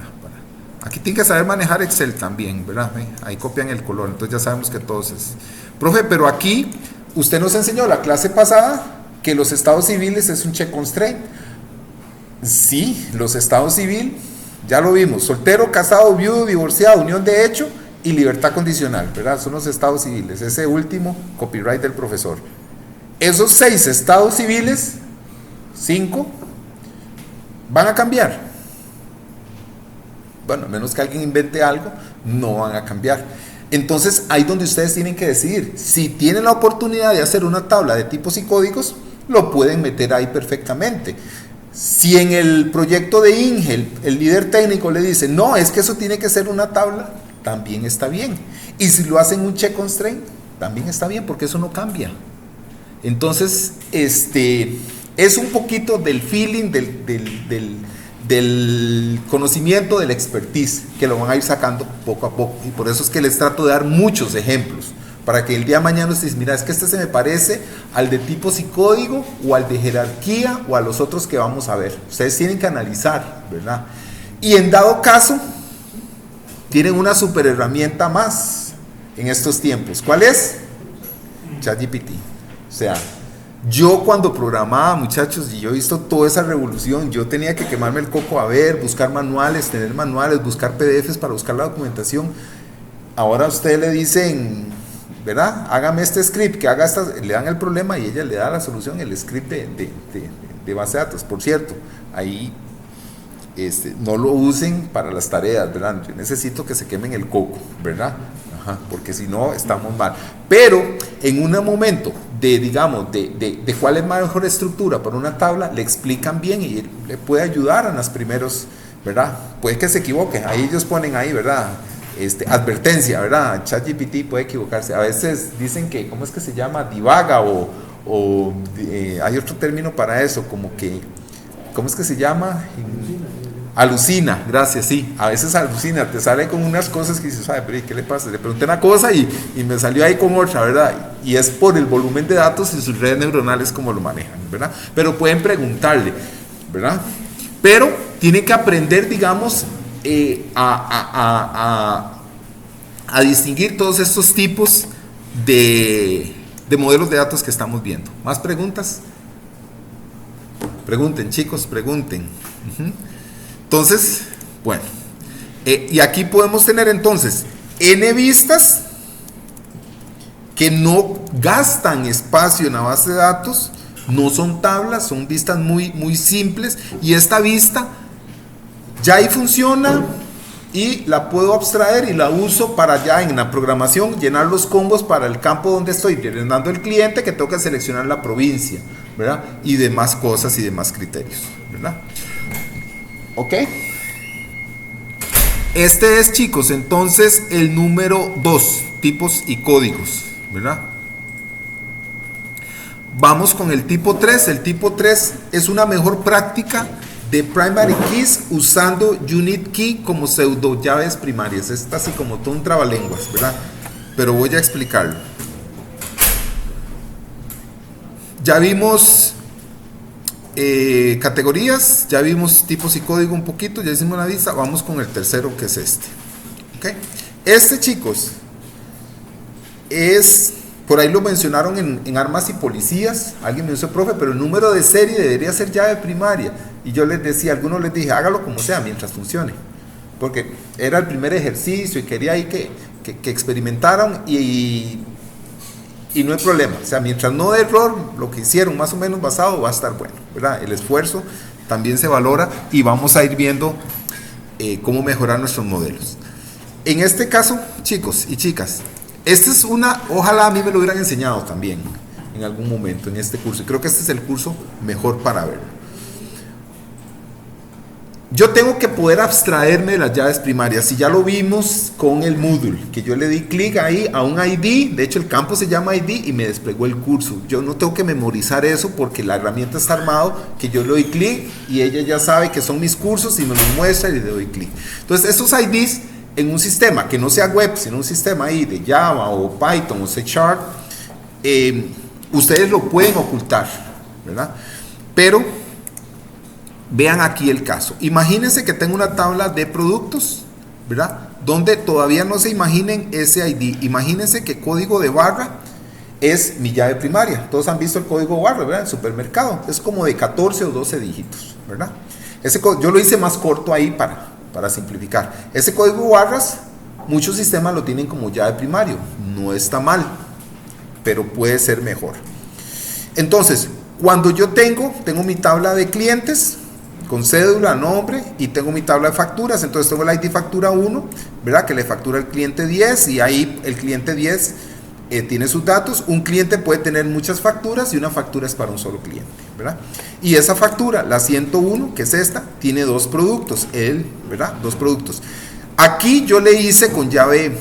Aquí tienen que saber manejar Excel también, ¿verdad? Ahí copian el color, entonces ya sabemos que todos es. Profe, pero aquí usted nos enseñó la clase pasada que los estados civiles es un check constraint. Sí, los estados civiles, ya lo vimos, soltero, casado, viudo, divorciado, unión de hecho y libertad condicional, ¿verdad? Son los estados civiles, ese último copyright del profesor. Esos 6 estados civiles, 5, van a cambiar. Bueno, a menos que alguien invente algo, no van a cambiar. Entonces, ahí donde ustedes tienen que decidir. Si tienen la oportunidad de hacer una tabla de tipos y códigos, lo pueden meter ahí perfectamente. Si en el proyecto de Ingel, el líder técnico le dice, no, es que eso tiene que ser una tabla, también está bien. Y si lo hacen un check constraint, también está bien, porque eso no cambia. Entonces, es un poquito del feeling, del conocimiento, del expertise, que lo van a ir sacando poco a poco, y por eso es que les trato de dar muchos ejemplos, para que el día de mañana ustedes, mira, es que este se me parece al de tipos y código, o al de jerarquía, o a los otros que vamos a ver. Ustedes tienen que analizar, ¿verdad? Y en dado caso, tienen una super herramienta más en estos tiempos. ¿Cuál es? ChatGPT. O sea, yo cuando programaba, muchachos, y yo he visto toda esa revolución, yo tenía que quemarme el coco a ver, buscar manuales, tener manuales, buscar PDFs para buscar la documentación. Ahora a ustedes le dicen, ¿verdad? Hágame este script, que haga le dan el problema y ella le da la solución, el script de base de datos. Por cierto, ahí no lo usen para las tareas, ¿verdad? Yo necesito que se quemen el coco, ¿verdad? Porque si no, estamos mal. Pero en un momento digamos, de cuál es la mejor estructura para una tabla, le explican bien y le puede ayudar en los primeros, ¿verdad? Puede que se equivoque, ahí ellos ponen ahí, ¿verdad? Advertencia, ¿verdad? ChatGPT puede equivocarse. A veces dicen que, ¿cómo es que se llama? Divaga o hay otro término para eso, como que, ¿cómo es que se llama? Alucina, gracias, sí, a veces alucina, te sale con unas cosas que dices, ay, pero ¿qué le pasa? Le pregunté una cosa y me salió ahí con otra, ¿verdad? Y es por el volumen de datos y sus redes neuronales como lo manejan, ¿verdad? Pero pueden preguntarle, ¿verdad? Pero tienen que aprender, digamos, a distinguir todos estos tipos de modelos de datos que estamos viendo. ¿Más preguntas? Pregunten, chicos, pregunten. Entonces, bueno, y aquí podemos tener entonces n vistas que no gastan espacio en la base de datos, no son tablas, son vistas muy, muy simples, y esta vista ya ahí funciona y la puedo abstraer y la uso para ya en la programación llenar los combos para el campo donde estoy llenando el cliente, que tengo que seleccionar la provincia, ¿verdad? Y demás cosas y demás criterios, ¿verdad? ¿Ok? Este es, chicos, entonces el número 2, tipos y códigos, ¿verdad? Vamos con el tipo 3. El tipo 3 es una mejor práctica de primary keys usando unit key como pseudo llaves primarias. Está así como todo un trabalenguas, ¿verdad? Pero voy a explicarlo. Ya vimos categorías, ya vimos tipos y código un poquito, ya hicimos una vista. Vamos con el tercero, que es este. ¿Okay? Este, chicos, es, por ahí lo mencionaron en armas y policías, alguien me dijo, profe, pero el número de serie debería ser llave primaria. Y yo les decía, a algunos les dije, hágalo como sea, mientras funcione. Porque era el primer ejercicio y quería ahí que experimentaran y no hay problema. O sea, mientras no dé error, lo que hicieron más o menos basado va a estar bueno, ¿verdad? El esfuerzo también se valora y vamos a ir viendo cómo mejorar nuestros modelos. En este caso, chicos y chicas, esta es una, ojalá a mí me lo hubieran enseñado también en algún momento en este curso. Y creo que este es el curso mejor para verlo. Yo tengo que poder abstraerme de las llaves primarias. Y ya lo vimos con el Moodle, que yo le di clic ahí a un ID. De hecho, el campo se llama ID y me desplegó el curso. Yo no tengo que memorizar eso porque la herramienta está armado, que yo le doy clic y ella ya sabe que son mis cursos y me los muestra y le doy clic. Entonces, esos IDs en un sistema que no sea web, sino un sistema ahí de Java o Python o C#, ustedes lo pueden ocultar, ¿verdad? Pero vean aquí el caso. Imagínense que tengo una tabla de productos, ¿verdad? Donde todavía no se imaginen ese ID. Imagínense que código de barra es mi llave primaria. Todos han visto el código barra, ¿verdad? En el supermercado. Es como de 14 o 12 dígitos, ¿verdad? Yo lo hice más corto ahí para simplificar. Ese código barras, muchos sistemas lo tienen como llave primario. No está mal, pero puede ser mejor. Entonces, cuando yo tengo mi tabla de clientes con cédula, nombre, y tengo mi tabla de facturas. Entonces tengo el ID factura 1, ¿verdad? Que le factura el cliente 10 y ahí el cliente 10 tiene sus datos. Un cliente puede tener muchas facturas y una factura es para un solo cliente, ¿verdad? Y esa factura, la 101, que es esta, tiene dos productos, ¿verdad? Dos productos. Aquí yo le hice con llave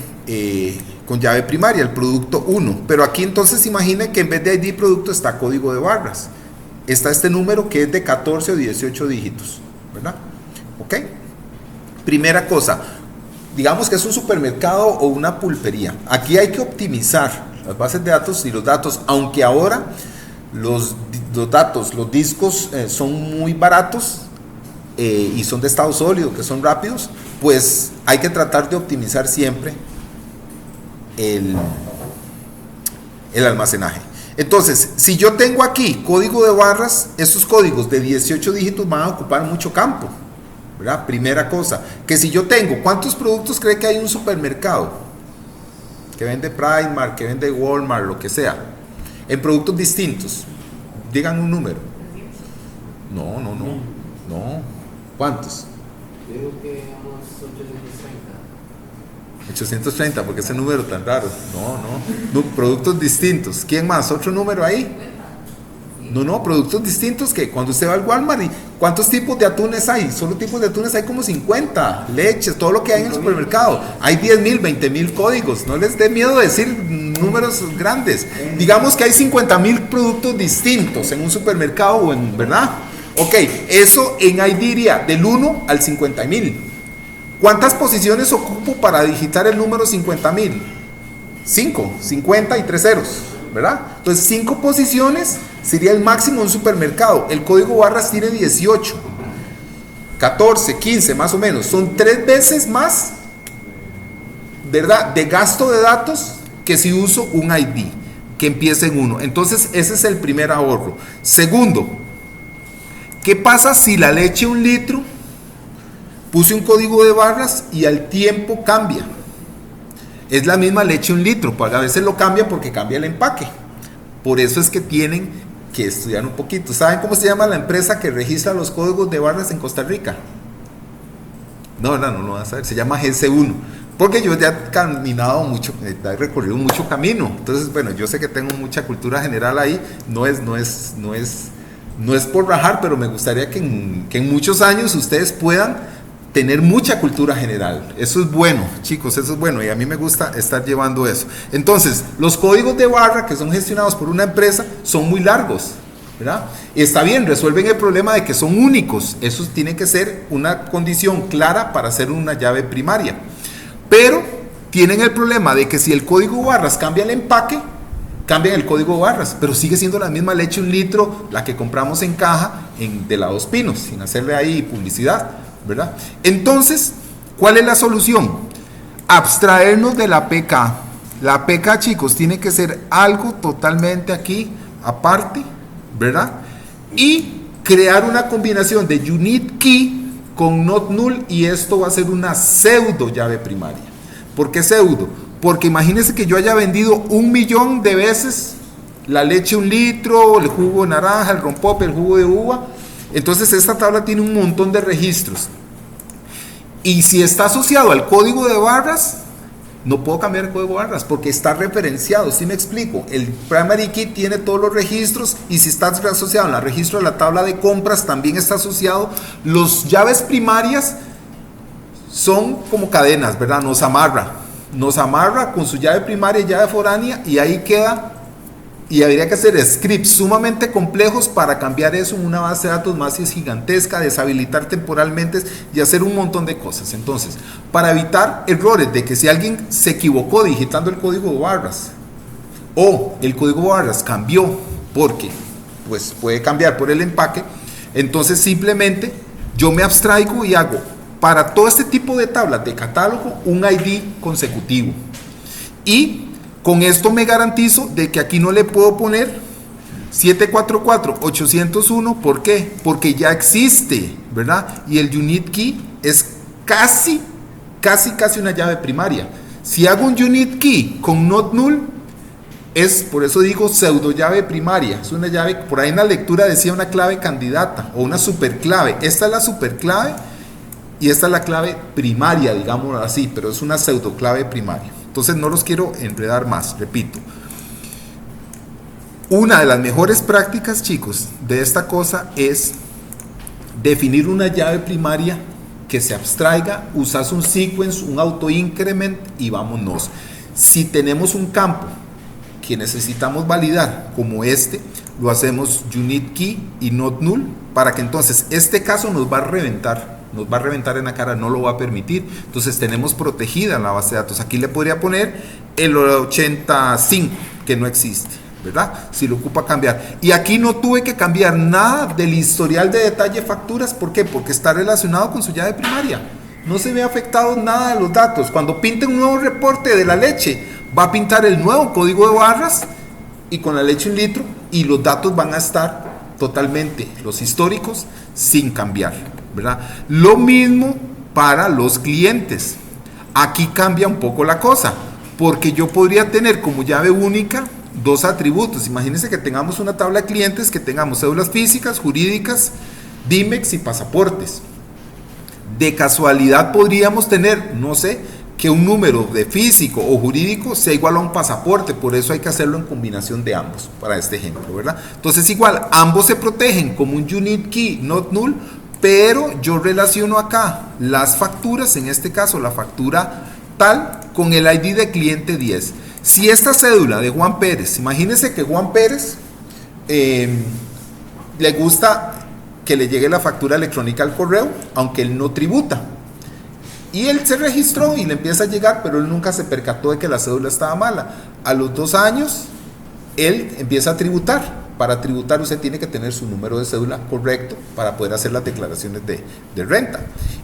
primaria, el producto 1, pero aquí entonces imagine que en vez de ID producto está código de barras. Está este número que es de 14 o 18 dígitos, ¿verdad? ¿Ok? Primera cosa, digamos que es un supermercado o una pulpería. Aquí hay que optimizar las bases de datos y los datos, aunque ahora los discos son muy baratos y son de estado sólido, que son rápidos, pues hay que tratar de optimizar siempre el almacenaje. Entonces, si yo tengo aquí código de barras, estos códigos de 18 dígitos van a ocupar mucho campo, ¿verdad? Primera cosa, que si yo tengo, ¿cuántos productos cree que hay en un supermercado? Que vende Primark, que vende Walmart, lo que sea, en productos distintos. Digan un número. No. ¿Cuántos? Creo que unos 830. 830, porque ese número tan raro. No, productos distintos. ¿Quién más? ¿Otro número ahí? No, productos distintos que cuando usted va al Walmart, ¿y cuántos tipos de atunes hay? Solo tipos de atunes hay como 50, leches, todo lo que hay en el supermercado. Hay 10,000, 20,000 códigos. No les dé miedo decir números grandes. Digamos que hay 50,000 productos distintos en un supermercado, ¿verdad? Ok, eso en ID diría del 1 al 50,000. ¿Cuántas posiciones ocupo para digitar el número 50,000? 5, 50 y 3 ceros, ¿verdad? Entonces 5 posiciones sería el máximo en un supermercado. El código barras tiene 18, 14, 15 más o menos. Son 3 veces más, ¿verdad?, de gasto de datos que si uso un ID que empiece en 1. Entonces ese es el primer ahorro. Segundo, ¿qué pasa si la leche 1 litro puse un código de barras y al tiempo cambia? Es la misma leche 1 litro, pues a veces lo cambia porque cambia el empaque. Por eso es que tienen que estudiar un poquito. ¿Saben cómo se llama la empresa que registra los códigos de barras en Costa Rica? No lo van a saber. Se llama GC1. Porque yo ya he caminado mucho, he recorrido mucho camino. Entonces, bueno, yo sé que tengo mucha cultura general ahí. No es por rajar, pero me gustaría que en muchos años ustedes puedan tener mucha cultura general. Eso es bueno, chicos, eso es bueno y a mí me gusta estar llevando eso. Entonces, los códigos de barra que son gestionados por una empresa son muy largos. ¿verdad? Está bien, resuelven el problema de que son únicos. Eso tiene que ser una condición clara para hacer una llave primaria. Pero tienen el problema de que si el código barras cambia el empaque, cambian el código barras, pero sigue siendo la misma leche 1 litro, la que compramos en caja de la Dos Pinos, sin hacerle ahí publicidad, ¿verdad? Entonces, ¿cuál es la solución? Abstraernos de la PK. La PK, chicos, tiene que ser algo totalmente aquí, aparte, ¿verdad? Y crear una combinación de unique key con not null, y esto va a ser una pseudo llave primaria. ¿Por qué pseudo? Porque imagínense que yo haya vendido 1.000.000 de veces la leche 1 litro, el jugo de naranja, el rompope, el jugo de uva. Entonces esta tabla tiene un montón de registros. Y si está asociado al código de barras, no puedo cambiar el código de barras porque está referenciado. ¿Sí me explico? El primary key tiene todos los registros, y si está asociado al registro de la tabla de compras, también está asociado. Los llaves primarias son como cadenas, ¿verdad? Nos amarra con su llave primaria y llave foránea, y ahí queda. Y habría que hacer scripts sumamente complejos para cambiar eso en una base de datos más gigantesca, deshabilitar temporalmente y hacer un montón de cosas. Entonces, para evitar errores de que si alguien se equivocó digitando el código de barras, o el código de barras cambió porque pues puede cambiar por el empaque, entonces simplemente yo me abstraigo y hago para todo este tipo de tablas de catálogo un ID consecutivo, y con esto me garantizo de que aquí no le puedo poner 744-801. ¿Por qué? Porque ya existe, ¿verdad? Y el unique key es casi una llave primaria. Si hago un unique key con not null, por eso digo pseudo llave primaria. Es una llave, por ahí en la lectura decía una clave candidata o una superclave. Esta es la superclave y esta es la clave primaria, digámoslo así, pero es una pseudo clave primaria. Entonces no los quiero enredar más, repito. Una de las mejores prácticas, chicos, de esta cosa es definir una llave primaria que se abstraiga, usas un sequence, un auto increment y vámonos. Si tenemos un campo que necesitamos validar como este, lo hacemos unique key y not null, para que entonces este caso nos va a reventar en la cara, no lo va a permitir. Entonces tenemos protegida la base de datos. Aquí le podría poner el 85, que no existe, ¿verdad? Si lo ocupa cambiar. Y aquí no tuve que cambiar nada del historial de detalle facturas. ¿Por qué? Porque está relacionado con su llave primaria. No se ve afectado nada de los datos. Cuando pinte un nuevo reporte de la leche, va a pintar el nuevo código de barras y con la leche 1 litro, y los datos van a estar totalmente, los históricos, sin cambiar, ¿verdad? Lo mismo para los clientes. Aquí cambia un poco la cosa, porque yo podría tener como llave única 2 atributos. Imagínense que tengamos una tabla de clientes, que tengamos cédulas físicas, jurídicas, DIMEX y pasaportes. De casualidad podríamos tener, no sé, que un número de físico o jurídico sea igual a un pasaporte. Por eso hay que hacerlo en combinación de ambos, para este ejemplo, ¿verdad? Entonces igual, ambos se protegen como un unique key, not null, pero yo relaciono acá las facturas, en este caso la factura tal, con el ID de cliente 10. Si esta cédula de Juan Pérez, imagínense que Juan Pérez le gusta que le llegue la factura electrónica al correo, aunque él no tributa. Y él se registró y le empieza a llegar, pero él nunca se percató de que la cédula estaba mala. A los 2 años, él empieza a tributar. Para tributar usted tiene que tener su número de cédula correcto para poder hacer las declaraciones de renta.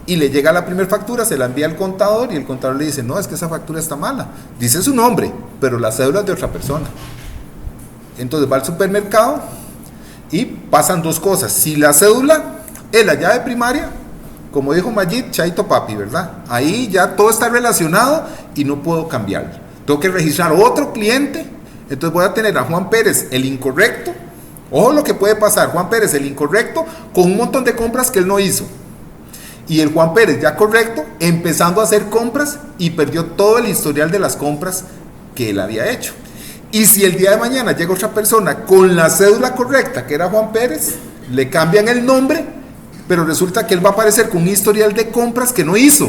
Y le llega la primera factura, se la envía al contador y el contador le dice, no, es que esa factura está mala. Dice su nombre, pero la cédula es de otra persona. Entonces va al supermercado y pasan 2 cosas. Si la cédula es la llave primaria, como dijo Majid, chaito papi, ¿verdad? Ahí ya todo está relacionado y no puedo cambiarlo. Tengo que registrar otro cliente, entonces voy a tener a Juan Pérez el incorrecto. Ojo lo que puede pasar, Juan Pérez el incorrecto con un montón de compras que él no hizo. Y el Juan Pérez ya correcto, empezando a hacer compras y perdió todo el historial de las compras que él había hecho. Y si el día de mañana llega otra persona con la cédula correcta, que era Juan Pérez, le cambian el nombre, pero resulta que él va a aparecer con un historial de compras que no hizo.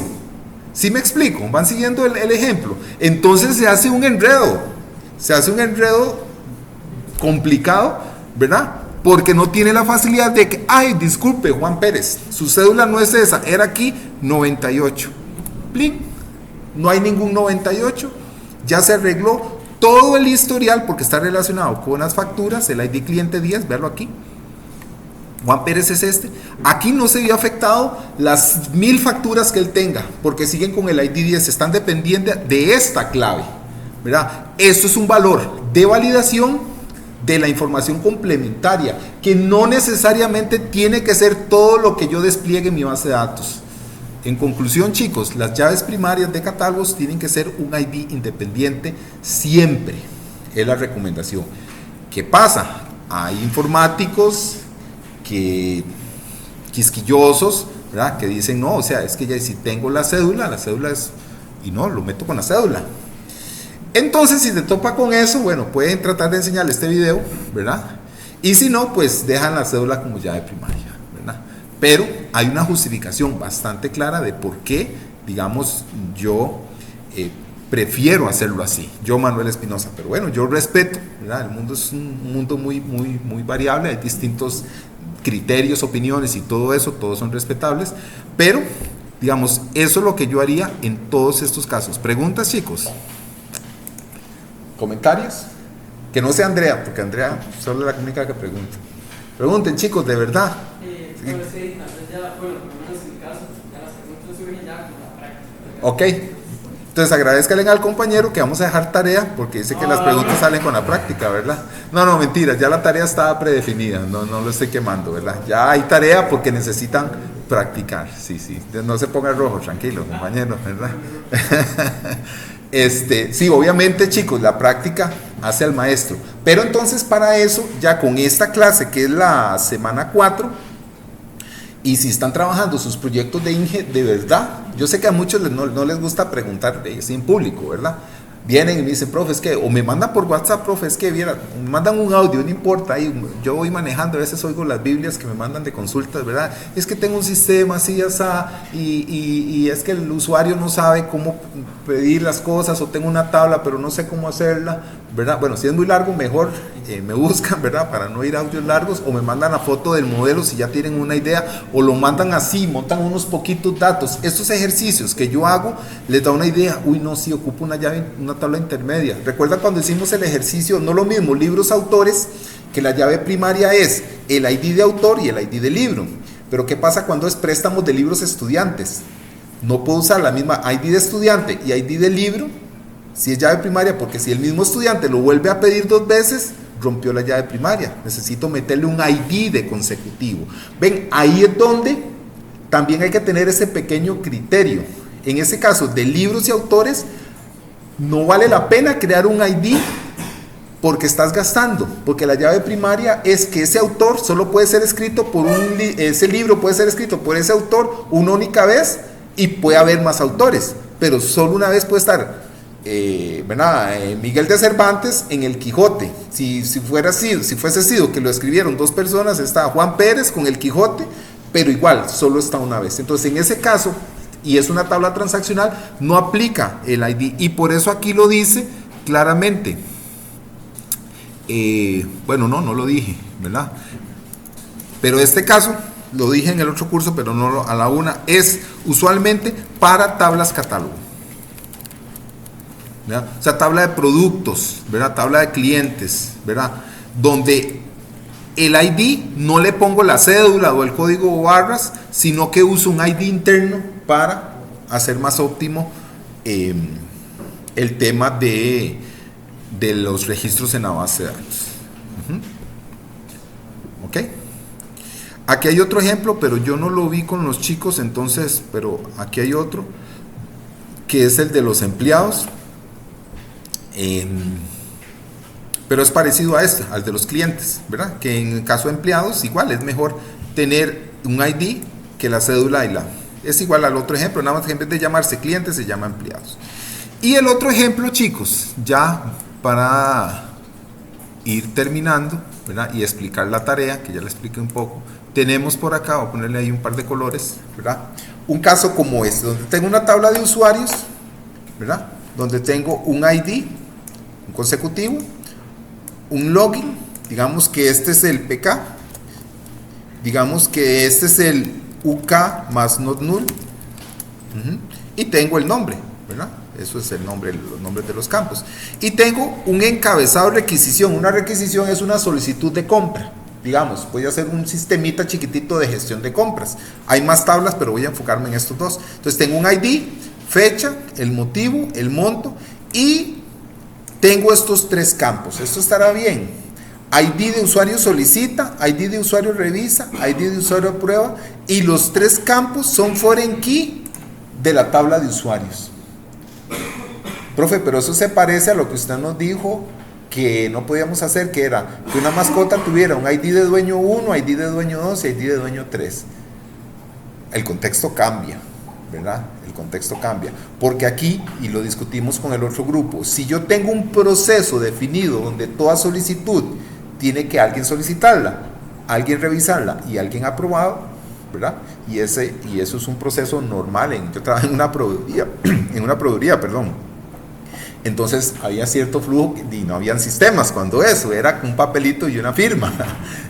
¿Sí me explico? ¿Van siguiendo el ejemplo? Entonces se hace un enredo complicado, ¿verdad? porque no tiene la facilidad de que, ay, disculpe, Juan Pérez, su cédula no es esa, era aquí 98. ¡Plin! No hay ningún 98, ya se arregló todo el historial porque está relacionado con las facturas, el ID cliente 10, véalo aquí. Juan Pérez es este. Aquí no se vio afectado las 1000 facturas que él tenga, porque siguen con el ID 10, están dependientes de esta clave, ¿verdad? Esto es un valor de validación de la información complementaria, que no necesariamente tiene que ser todo lo que yo despliegue en mi base de datos. En conclusión, chicos, las llaves primarias de catálogos tienen que ser un ID independiente siempre, es la recomendación. ¿Qué pasa? Hay informáticos que quisquillosos, ¿verdad? Que dicen, no, o sea, es que ya si tengo la cédula es, y no, lo meto con la cédula. Entonces, si te topa con eso, bueno, pueden tratar de enseñarle este video, ¿verdad? Y si no, pues dejan la cédula como llave primaria, ¿verdad? Pero hay una justificación bastante clara de por qué, digamos, yo prefiero hacerlo así, yo Manuel Espinosa, pero bueno, yo respeto, ¿verdad? El mundo es un mundo muy variable, hay distintos criterios, opiniones y todo eso, todos son respetables, pero digamos, eso es lo que yo haría en todos estos casos. ¿Preguntas, chicos? ¿Comentarios? Que no sea Andrea, porque Andrea solo es la única que pregunta. Pregunten, chicos, de verdad. Sí, tal vez ya, bueno, por lo menos en mi caso, ya las preguntas surgen ya con la práctica. Ok. Entonces agradezcanle al compañero que vamos a dejar tarea, porque dice que las preguntas salen con la práctica, ¿verdad? No, mentira, ya la tarea estaba predefinida, no lo estoy quemando, ¿verdad? Ya hay tarea porque necesitan practicar, sí, no se ponga rojo, tranquilo, compañero, ¿verdad? Sí, obviamente, chicos, la práctica hace al maestro, pero entonces para eso, ya con esta clase que es la semana 4, y si están trabajando sus proyectos de Inge, de verdad, yo sé que a muchos no les gusta preguntar en público, ¿verdad? Vienen y me dicen, profe, es que, o me mandan por WhatsApp, profe, es que, viera, me mandan un audio, no importa, ahí yo voy manejando, a veces oigo las Biblias que me mandan de consultas, ¿verdad? Es que tengo un sistema así, y es que el usuario no sabe cómo pedir las cosas, o tengo una tabla, pero no sé cómo hacerla, ¿verdad? Bueno, si es muy largo, mejor me buscan, ¿verdad? Para no ir a audios largos, o me mandan la foto del modelo si ya tienen una idea, o lo mandan así, montan unos poquitos datos. Estos ejercicios que yo hago les da una idea. Uy, no, sí, ocupo una llave, una tabla intermedia. Recuerda cuando hicimos el ejercicio, no lo mismo, libros, autores, que la llave primaria es el ID de autor y el ID de libro. Pero ¿qué pasa cuando es préstamos de libros estudiantes? No puedo usar la misma ID de estudiante y ID de libro si es llave primaria, porque si el mismo estudiante lo vuelve a pedir 2 veces, rompió la llave primaria. Necesito meterle un ID de consecutivo. Ven, ahí es donde también hay que tener ese pequeño criterio. En ese caso de libros y autores, no vale la pena crear un ID porque estás gastando, porque la llave primaria es que ese autor solo puede ser escrito por ese libro puede ser escrito por ese autor una única vez, y puede haber más autores, pero solo una vez puede estar Miguel de Cervantes en el Quijote. Si fuese sido que lo escribieron 2 personas, está Juan Pérez con el Quijote, pero igual solo está una vez. Entonces en ese caso, y es una tabla transaccional, no aplica el ID, y por eso aquí lo dice claramente. No lo dije, ¿verdad? Pero este caso lo dije en el otro curso, pero no a la una, es usualmente para tablas catálogo, ¿verdad? O sea, tabla de productos, ¿verdad? Tabla de clientes, ¿verdad? Donde el ID no le pongo la cédula o el código o barras, sino que uso un ID interno para hacer más óptimo el tema de los registros en la base de datos. ¿Ok? Aquí hay otro ejemplo, pero yo no lo vi con los chicos, entonces, pero aquí hay otro, que es el de los empleados. Pero es parecido a al de los clientes, ¿verdad? Que en el caso de empleados, igual, es mejor tener un ID que la cédula es igual al otro ejemplo, nada más que en vez de llamarse clientes, se llama empleados. Y el otro ejemplo, chicos, ya para ir terminando, ¿verdad? Y explicar la tarea, que ya la expliqué un poco, tenemos por acá, voy a ponerle ahí un par de colores, ¿verdad? Un caso como este, donde tengo una tabla de usuarios, ¿verdad? Donde tengo un ID, un consecutivo, un login, digamos que este es el PK, digamos que este es el UK más not null. Y tengo el nombre, ¿verdad? Eso es el nombre, los nombres de los campos. Y tengo un encabezado de requisición. Una requisición es una solicitud de compra. Digamos, voy a hacer un sistemita chiquitito de gestión de compras. Hay más tablas, pero voy a enfocarme en estos dos. Entonces tengo un ID, fecha, el motivo, el monto y tengo estos tres campos. Esto estará bien. ID de usuario solicita, ID de usuario revisa, ID de usuario aprueba y los tres campos son foreign key de la tabla de usuarios. Profe, pero eso se parece a lo que usted nos dijo que no podíamos hacer, que era que una mascota tuviera un ID de dueño 1, ID de dueño 2 y ID de dueño 3. El contexto cambia, ¿verdad? El contexto cambia. Porque aquí, y lo discutimos con el otro grupo, si yo tengo un proceso definido donde toda solicitud tiene que alguien solicitarla, alguien revisarla y alguien aprobado, ¿verdad? Y eso es un proceso normal. Yo trabajo en una proveeduría, Entonces había cierto flujo y no habían sistemas cuando eso, era un papelito y una firma,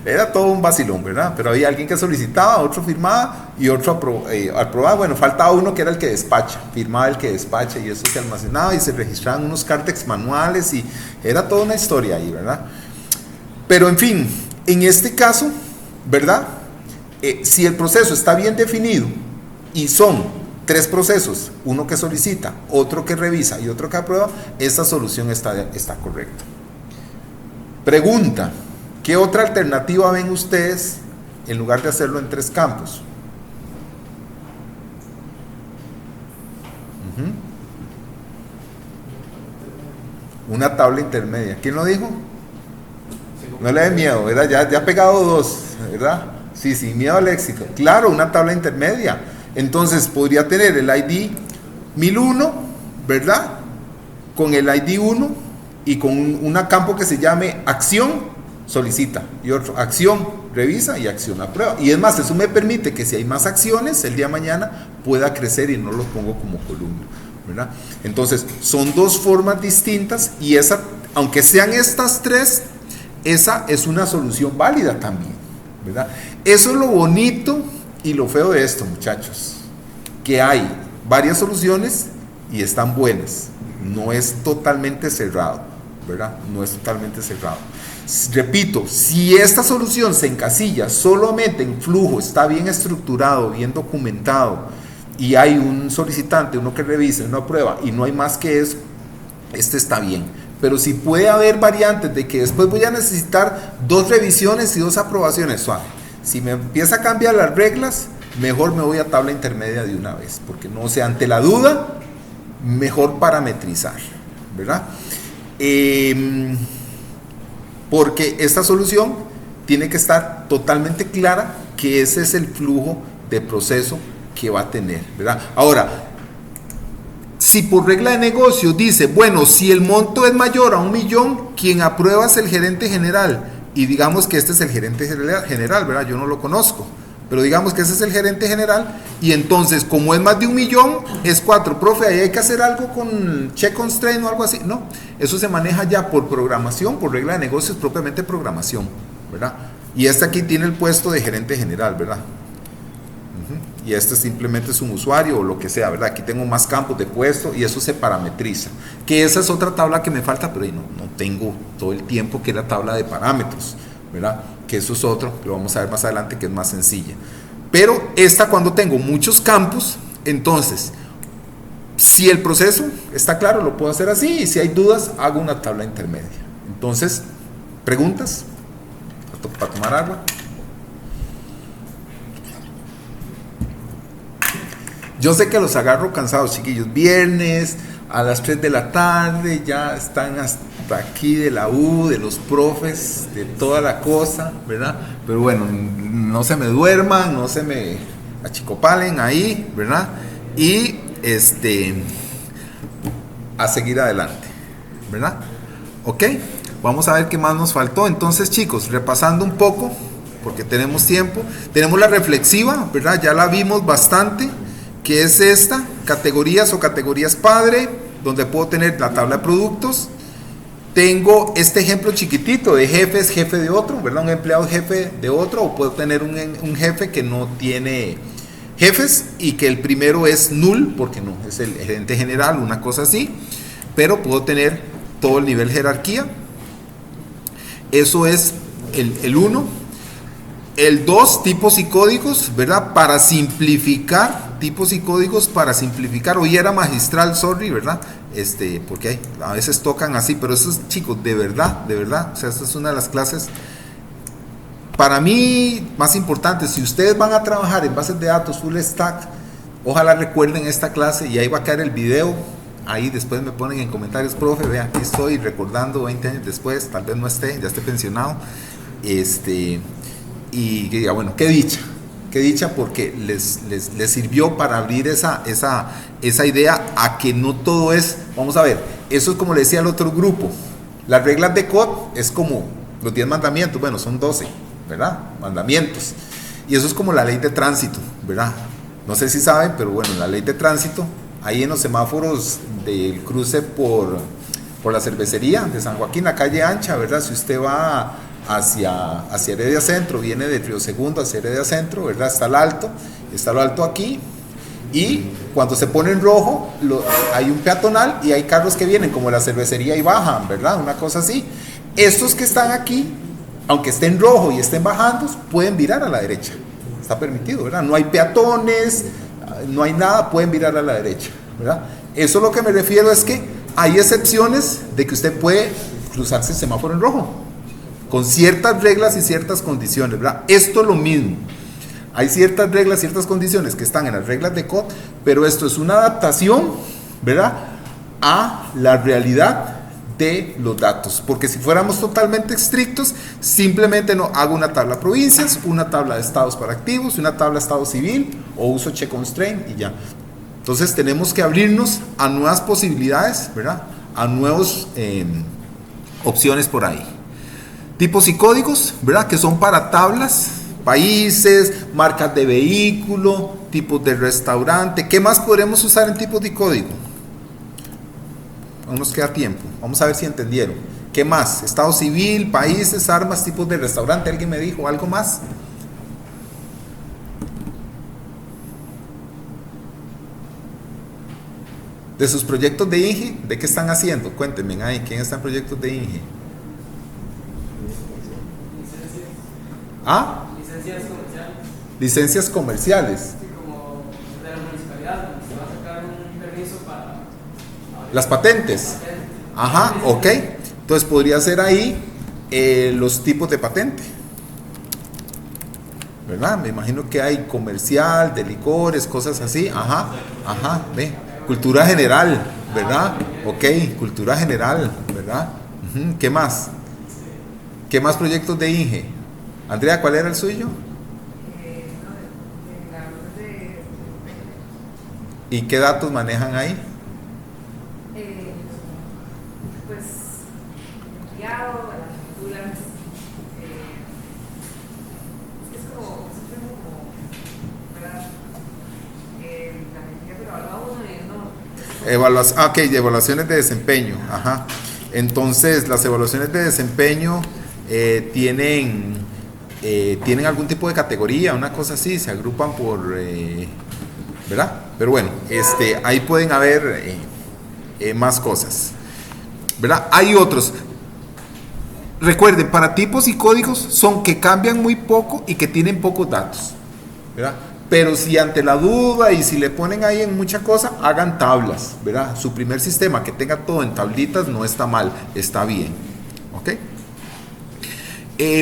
era todo un vacilón, ¿verdad? Pero había alguien que solicitaba, otro firmaba y otro aprobaba. Bueno, faltaba uno que era el que despacha, firmaba el que despacha y eso se almacenaba y se registraban unos cártex manuales y era toda una historia ahí, ¿verdad? Pero en fin, en este caso, ¿verdad? Si el proceso está bien definido y son tres procesos, uno que solicita, otro que revisa y otro que aprueba, esta solución está correcta. Pregunta, ¿qué otra alternativa ven ustedes en lugar de hacerlo en tres campos? Una tabla intermedia. ¿Quién lo dijo? No le dé miedo, ¿verdad? Ya ha pegado dos, ¿verdad? Sí, miedo al éxito. Claro, una tabla intermedia. Entonces podría tener el ID 1001, ¿verdad? Con el ID 1 y con un campo que se llame acción, solicita, y otro, acción, revisa y acción, aprueba. Y es más, eso me permite que si hay más acciones, el día de mañana pueda crecer y no los pongo como columna, ¿verdad? Entonces, son dos formas distintas y esa, aunque sean estas tres, esa es una solución válida también, ¿verdad? Eso es lo bonito y lo feo de esto, muchachos, que hay varias soluciones y están buenas, no es totalmente cerrado, ¿verdad? No es totalmente cerrado. Repito, si esta solución se encasilla solamente en flujo, está bien estructurado, bien documentado y hay un solicitante, uno que revisa, uno aprueba y no hay más que eso, este está bien. Pero si puede haber variantes de que después voy a necesitar 2 revisiones y 2 aprobaciones, suave. Si me empieza a cambiar las reglas, mejor me voy a tabla intermedia de una vez, porque no sé, ante la duda, mejor parametrizar, ¿verdad? Porque esta solución tiene que estar totalmente clara que ese es el flujo de proceso que va a tener, ¿verdad? Ahora, si por regla de negocio dice, bueno, si el monto es mayor a 1 millón, quien aprueba es el gerente general, y digamos que este es el gerente general, ¿verdad? Yo no lo conozco, pero digamos que ese es el gerente general, y entonces, como es más de 1 millón, es 4, profe, ahí hay que hacer algo con check constraint o algo así, no, eso se maneja ya por programación, por regla de negocios, propiamente programación, ¿verdad? Y este aquí tiene el puesto de gerente general, ¿verdad? Y este simplemente es un usuario o lo que sea, ¿verdad? Aquí tengo más campos de puesto y eso se parametriza. Que esa es otra tabla que me falta, pero no tengo todo el tiempo, que es la tabla de parámetros, ¿verdad? Que eso es otro, que lo vamos a ver más adelante, que es más sencilla. Pero esta, cuando tengo muchos campos, entonces, si el proceso está claro, lo puedo hacer así, y si hay dudas, hago una tabla intermedia. Entonces, ¿preguntas? Para tomar agua. Yo sé que los agarro cansados, chiquillos. Viernes a las 3 de la tarde, ya están hasta aquí de la U, de los profes, de toda la cosa, ¿verdad? Pero bueno, no se me duerman, no se me achicopalen ahí, ¿verdad? Y a seguir adelante, ¿verdad? Ok, vamos a ver qué más nos faltó. Entonces, chicos, repasando un poco, porque tenemos tiempo, tenemos la reflexiva, ¿verdad? Ya la vimos bastante, que es esta, categorías o categorías padre, donde puedo tener la tabla de productos, tengo este ejemplo chiquitito de jefe es jefe de otro, ¿verdad? Un empleado es jefe de otro, o puedo tener un jefe que no tiene jefes y que el primero es null, porque no es el gerente general, una cosa así, pero puedo tener todo el nivel jerarquía. Eso es el 1. El 2, tipos y códigos, ¿verdad? Para simplificar, tipos y códigos para simplificar. Hoy era magistral, sorry, ¿verdad? Porque a veces tocan así, pero eso es, chicos, de verdad, o sea, esta es una de las clases, para mí, más importante. Si ustedes van a trabajar en bases de datos full stack, ojalá recuerden esta clase y ahí va a quedar el video. Ahí después me ponen en comentarios, profe, vean, aquí estoy recordando 20 años después, tal vez no esté, ya esté pensionado. Y que diga, bueno, qué dicha porque les sirvió para abrir esa idea a que no todo es, vamos a ver, eso es como le decía al otro grupo, las reglas de COD es como los 10 mandamientos, bueno, son 12, ¿verdad? Mandamientos, y eso es como la ley de tránsito, ¿verdad? No sé si saben, pero bueno, la ley de tránsito, ahí en los semáforos del cruce por la cervecería de San Joaquín, la calle ancha, ¿verdad? Si usted va hacia Heredia Centro, viene de Río Segundo hacia Heredia Centro, ¿verdad? Está lo alto aquí, y cuando se pone en rojo hay un peatonal y hay carros que vienen como la cervecería y bajan, ¿verdad? Una cosa así. Estos que están aquí, aunque estén rojo y estén bajando, pueden virar a la derecha, está permitido, ¿verdad? No hay peatones, no hay nada, pueden virar a la derecha, ¿verdad? Eso lo que me refiero es que hay excepciones de que usted puede cruzarse el semáforo en rojo con ciertas reglas y ciertas condiciones, ¿verdad? Esto es lo mismo. Hay ciertas reglas, ciertas condiciones que están en las reglas de COD, pero esto es una adaptación, ¿verdad?, a la realidad de los datos. Porque si fuéramos totalmente estrictos, simplemente no hago una tabla provincias, una tabla de estados para activos, una tabla estado civil, o uso check constraint y ya. Entonces tenemos que abrirnos a nuevas posibilidades, ¿verdad?, a nuevas opciones por ahí. Tipos y códigos, ¿verdad?, que son para tablas, países, marcas de vehículo, tipos de restaurante. ¿Qué más podremos usar en tipos de código? Aún nos queda tiempo. Vamos a ver si entendieron. ¿Qué más? Estado civil, países, armas, tipos de restaurante. ¿Alguien me dijo algo más? De sus proyectos de INGE, ¿de qué están haciendo? Cuéntenme ahí, ¿quién está en proyectos de INGE? ¿Ah? Licencias comerciales. Licencias comerciales. Sí, como de la municipalidad, se va a sacar un permiso para Las patentes. Ajá, ok. Entonces podría ser ahí los tipos de patente, ¿verdad? Me imagino que hay comercial, de licores, cosas así. Ajá, ve. Cultura general, ¿verdad? Ok, cultura general, ¿verdad? ¿Qué más? ¿Qué más proyectos de INGE? Andrea, ¿cuál era el suyo? ¿Y qué datos manejan ahí? Pues enviado, las facturas, es como, ¿verdad? La energía, pero evaluamos no. Ok, evaluaciones de desempeño. Ajá. Entonces, las evaluaciones de desempeño tienen algún tipo de categoría, una cosa así, se agrupan por, ¿verdad? Pero bueno, ahí pueden haber más cosas, ¿verdad? Hay otros. Recuerden, para tipos y códigos son que cambian muy poco y que tienen pocos datos, ¿verdad? Pero si ante la duda y si le ponen ahí en mucha cosa, hagan tablas, ¿verdad? Su primer sistema que tenga todo en tablitas no está mal, está bien, ¿ok?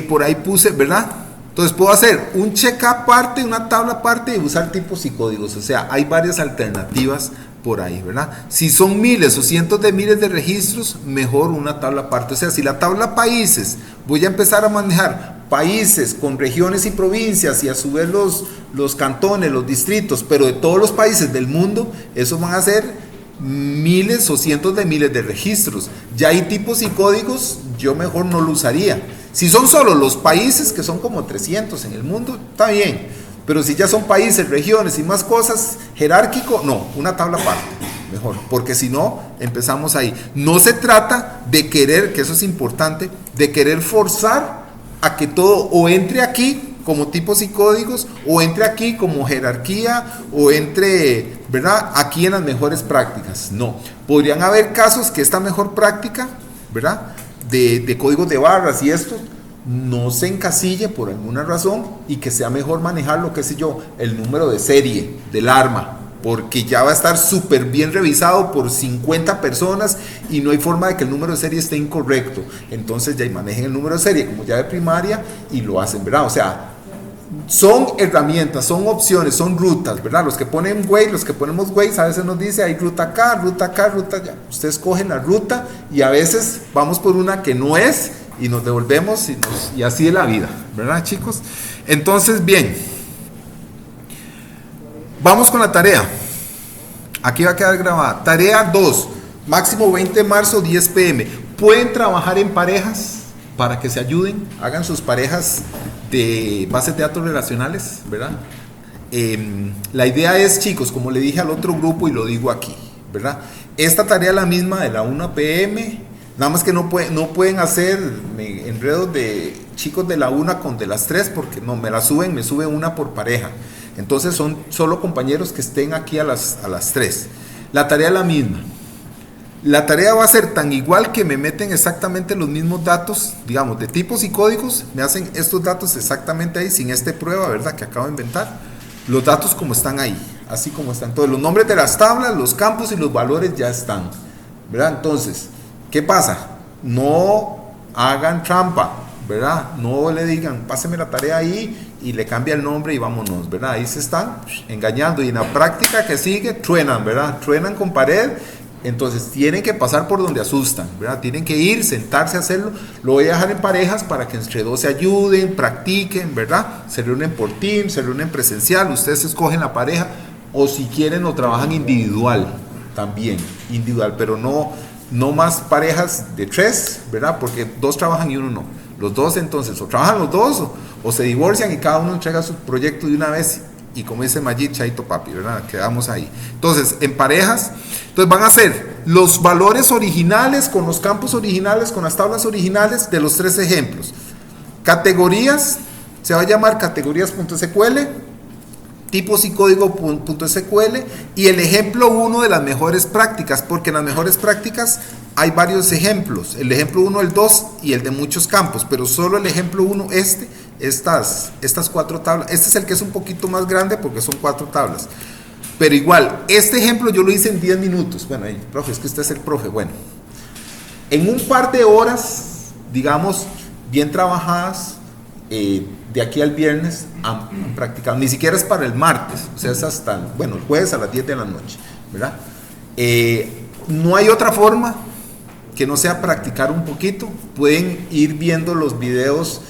Por ahí puse, ¿verdad? Entonces puedo hacer un check aparte, una tabla aparte y usar tipos y códigos. O sea, hay varias alternativas por ahí, ¿verdad? Si son miles o cientos de miles de registros, mejor una tabla aparte. O sea, si la tabla países, voy a empezar a manejar países con regiones y provincias y a su vez los cantones, los distritos, pero de todos los países del mundo, eso van a ser miles o cientos de miles de registros. Ya hay tipos y códigos, yo mejor no lo usaría. Si son solo los países, que son como 300 en el mundo, está bien. Pero si ya son países, regiones y más cosas, jerárquico, no, una tabla aparte, mejor, porque si no, empezamos ahí. No se trata de querer, que eso es importante, de querer forzar a que todo o entre aquí como tipos y códigos, o entre aquí como jerarquía, o entre, ¿verdad?, aquí en las mejores prácticas. No, podrían haber casos que esta mejor práctica, ¿verdad?, de códigos de barras y esto, no se encasille por alguna razón y que sea mejor manejar lo que sé yo, el número de serie del arma, porque ya va a estar súper bien revisado por 50 personas y no hay forma de que el número de serie esté incorrecto. Entonces ya manejen el número de serie como llave primaria y lo hacen, ¿verdad? O sea, son herramientas, son opciones, son rutas, ¿verdad? Los que ponen Waze, los que ponemos Waze, a veces nos dice hay ruta acá, ruta acá, ruta allá. Ustedes cogen la ruta y a veces vamos por una que no es y nos devolvemos y así es la vida, ¿verdad, chicos? Entonces, bien, vamos con la tarea. Aquí va a quedar grabada. Tarea 2, máximo 20 de marzo, 10 p.m. Pueden trabajar en parejas para que se ayuden, hagan sus parejas de bases de datos relacionales, ¿verdad? La idea es, chicos, como le dije al otro grupo y lo digo aquí, ¿verdad? Esta tarea es la misma de la 1 p.m., nada más que no pueden hacer enredos de chicos de la 1 con de las 3, porque no, me suben una por pareja. Entonces son solo compañeros que estén aquí a las 3. La tarea es la misma. La tarea va a ser tan igual que me meten exactamente los mismos datos, digamos, de tipos y códigos, me hacen estos datos exactamente ahí, sin esta prueba, ¿verdad?, que acabo de inventar. Los datos como están ahí, así como están todos. Los nombres de las tablas, los campos y los valores ya están, ¿verdad? Entonces, ¿qué pasa? No hagan trampa, ¿verdad? No le digan, páseme la tarea ahí y le cambia el nombre y vámonos, ¿verdad? Ahí se están engañando y en la práctica que sigue, truenan, ¿verdad? Truenan con pared. Entonces tienen que pasar por donde asustan, ¿verdad? Tienen que ir, sentarse a hacerlo. Lo voy a dejar en parejas para que entre dos se ayuden, practiquen, ¿verdad? Se reúnen por team, se reúnen presencial, ustedes escogen la pareja, o si quieren lo trabajan individual, también, individual, pero no más parejas de 3, ¿verdad? Porque 2 trabajan y 1 no. Los 2 entonces, o trabajan los 2 o se divorcian y cada uno entrega su proyecto de una vez. Y como dice Majid, chaito papi, ¿verdad? Quedamos ahí. Entonces, en parejas, entonces van a hacer los valores originales con los campos originales, con las tablas originales de los 3 ejemplos. Categorías, se va a llamar categorías.sql, tipos y código.sql, y el ejemplo 1 de las mejores prácticas, porque en las mejores prácticas hay varios ejemplos. El ejemplo 1, el 2 y el de muchos campos, pero solo el ejemplo 1, estas 4 tablas. Este es el que es un poquito más grande porque son 4 tablas. Pero igual, este ejemplo yo lo hice en 10 minutos. Bueno, profe, es que usted es el profe. Bueno, en un par de horas, digamos, bien trabajadas, de aquí al viernes han practicado. Ni siquiera es para el martes, o sea, es hasta, el jueves a las 10 de la noche, ¿verdad? No hay otra forma que no sea practicar un poquito. Pueden ir viendo los videos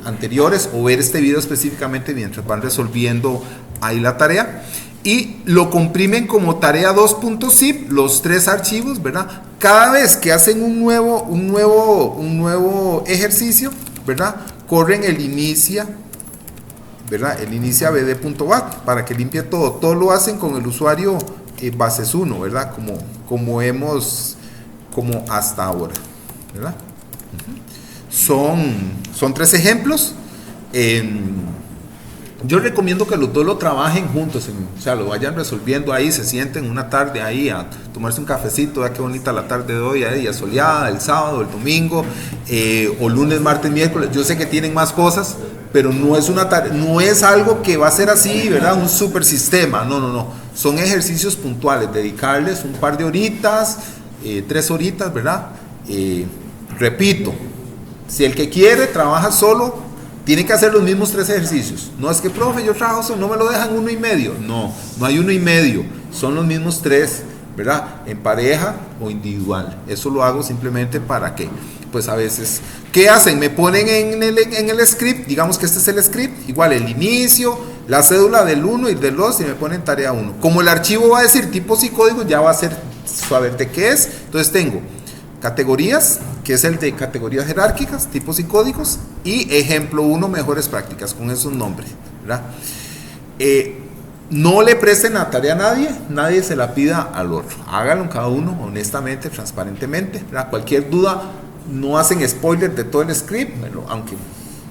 anteriores o ver este video específicamente mientras van resolviendo ahí la tarea y lo comprimen como tarea 2.zip, los 3 archivos, ¿verdad? Cada vez que hacen un nuevo ejercicio, ¿verdad?, corren el inicia, ¿verdad?, el inicia bd.bat para que limpie todo lo hacen con el usuario bases 1, ¿verdad?, como hasta ahora, ¿verdad? Son 3 ejemplos. Yo recomiendo que los 2 lo trabajen juntos, o sea, lo vayan resolviendo ahí, se sienten una tarde ahí a tomarse un cafecito, vea qué bonita la tarde de hoy, ahí soleada, el sábado, el domingo, o lunes, martes, miércoles. Yo sé que tienen más cosas, pero no es una tarea, no es algo que va a ser así, ¿verdad?, un super sistema, no, son ejercicios puntuales, dedicarles un par de horitas, 3 horitas, ¿verdad? Repito, si el que quiere trabaja solo, tiene que hacer los mismos 3 ejercicios. No es que, profe, yo trabajo solo, no me lo dejan 1.5. No hay 1.5. Son los mismos 3, ¿verdad? En pareja o individual. Eso lo hago simplemente para que, pues a veces, ¿qué hacen? Me ponen en el script, digamos que este es el script, igual el inicio, la cédula del 1 y del 2 y me ponen tarea 1. Como el archivo va a decir tipos y códigos, ya va a ser saber de qué es. Entonces tengo categorías, que es el de categorías jerárquicas, tipos y códigos, y ejemplo 1, mejores prácticas, con esos nombres, ¿verdad? No le presten la tarea a nadie, nadie se la pida al otro. Háganlo cada uno honestamente, transparentemente, ¿verdad? Cualquier duda, no hacen spoiler de todo el script, aunque,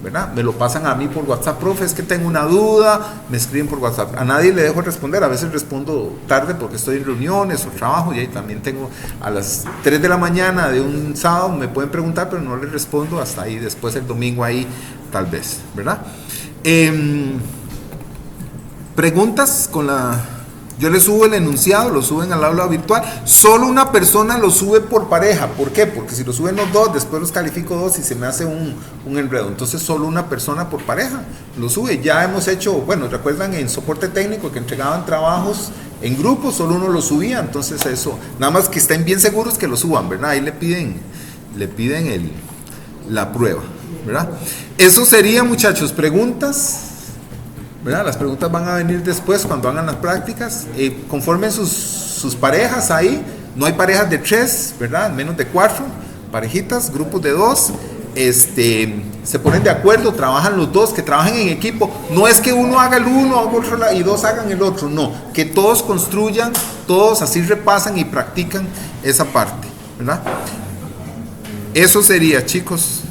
¿verdad? Me lo pasan a mí por WhatsApp, profe, es que tengo una duda, me escriben por WhatsApp. A nadie le dejo responder, a veces respondo tarde porque estoy en reuniones o trabajo, y ahí también tengo a las 3 de la mañana de un sábado, me pueden preguntar, pero no les respondo hasta ahí, después el domingo ahí, tal vez, ¿verdad? Preguntas con la... Yo les subo el enunciado, lo suben al aula virtual. Solo una persona lo sube por pareja. ¿Por qué? Porque si lo suben los dos, después los califico dos y se me hace un enredo. Entonces solo una persona por pareja lo sube. Ya hemos hecho, bueno, ¿recuerdan en soporte técnico que entregaban trabajos en grupo? Solo uno lo subía. Entonces eso, nada más que estén bien seguros que lo suban, ¿verdad? Ahí le piden la prueba, ¿verdad? Eso sería, muchachos, preguntas. ¿Verdad? Las preguntas van a venir después cuando hagan las prácticas. Conformen sus parejas ahí. No hay parejas de 3, ¿verdad? Menos de 4 parejitas, grupos de 2. Se ponen de acuerdo, trabajan los dos, que trabajen en equipo. No es que uno haga el uno otro y dos hagan el otro, no. Que todos construyan, todos así repasan y practican esa parte, ¿verdad? Eso sería, chicos.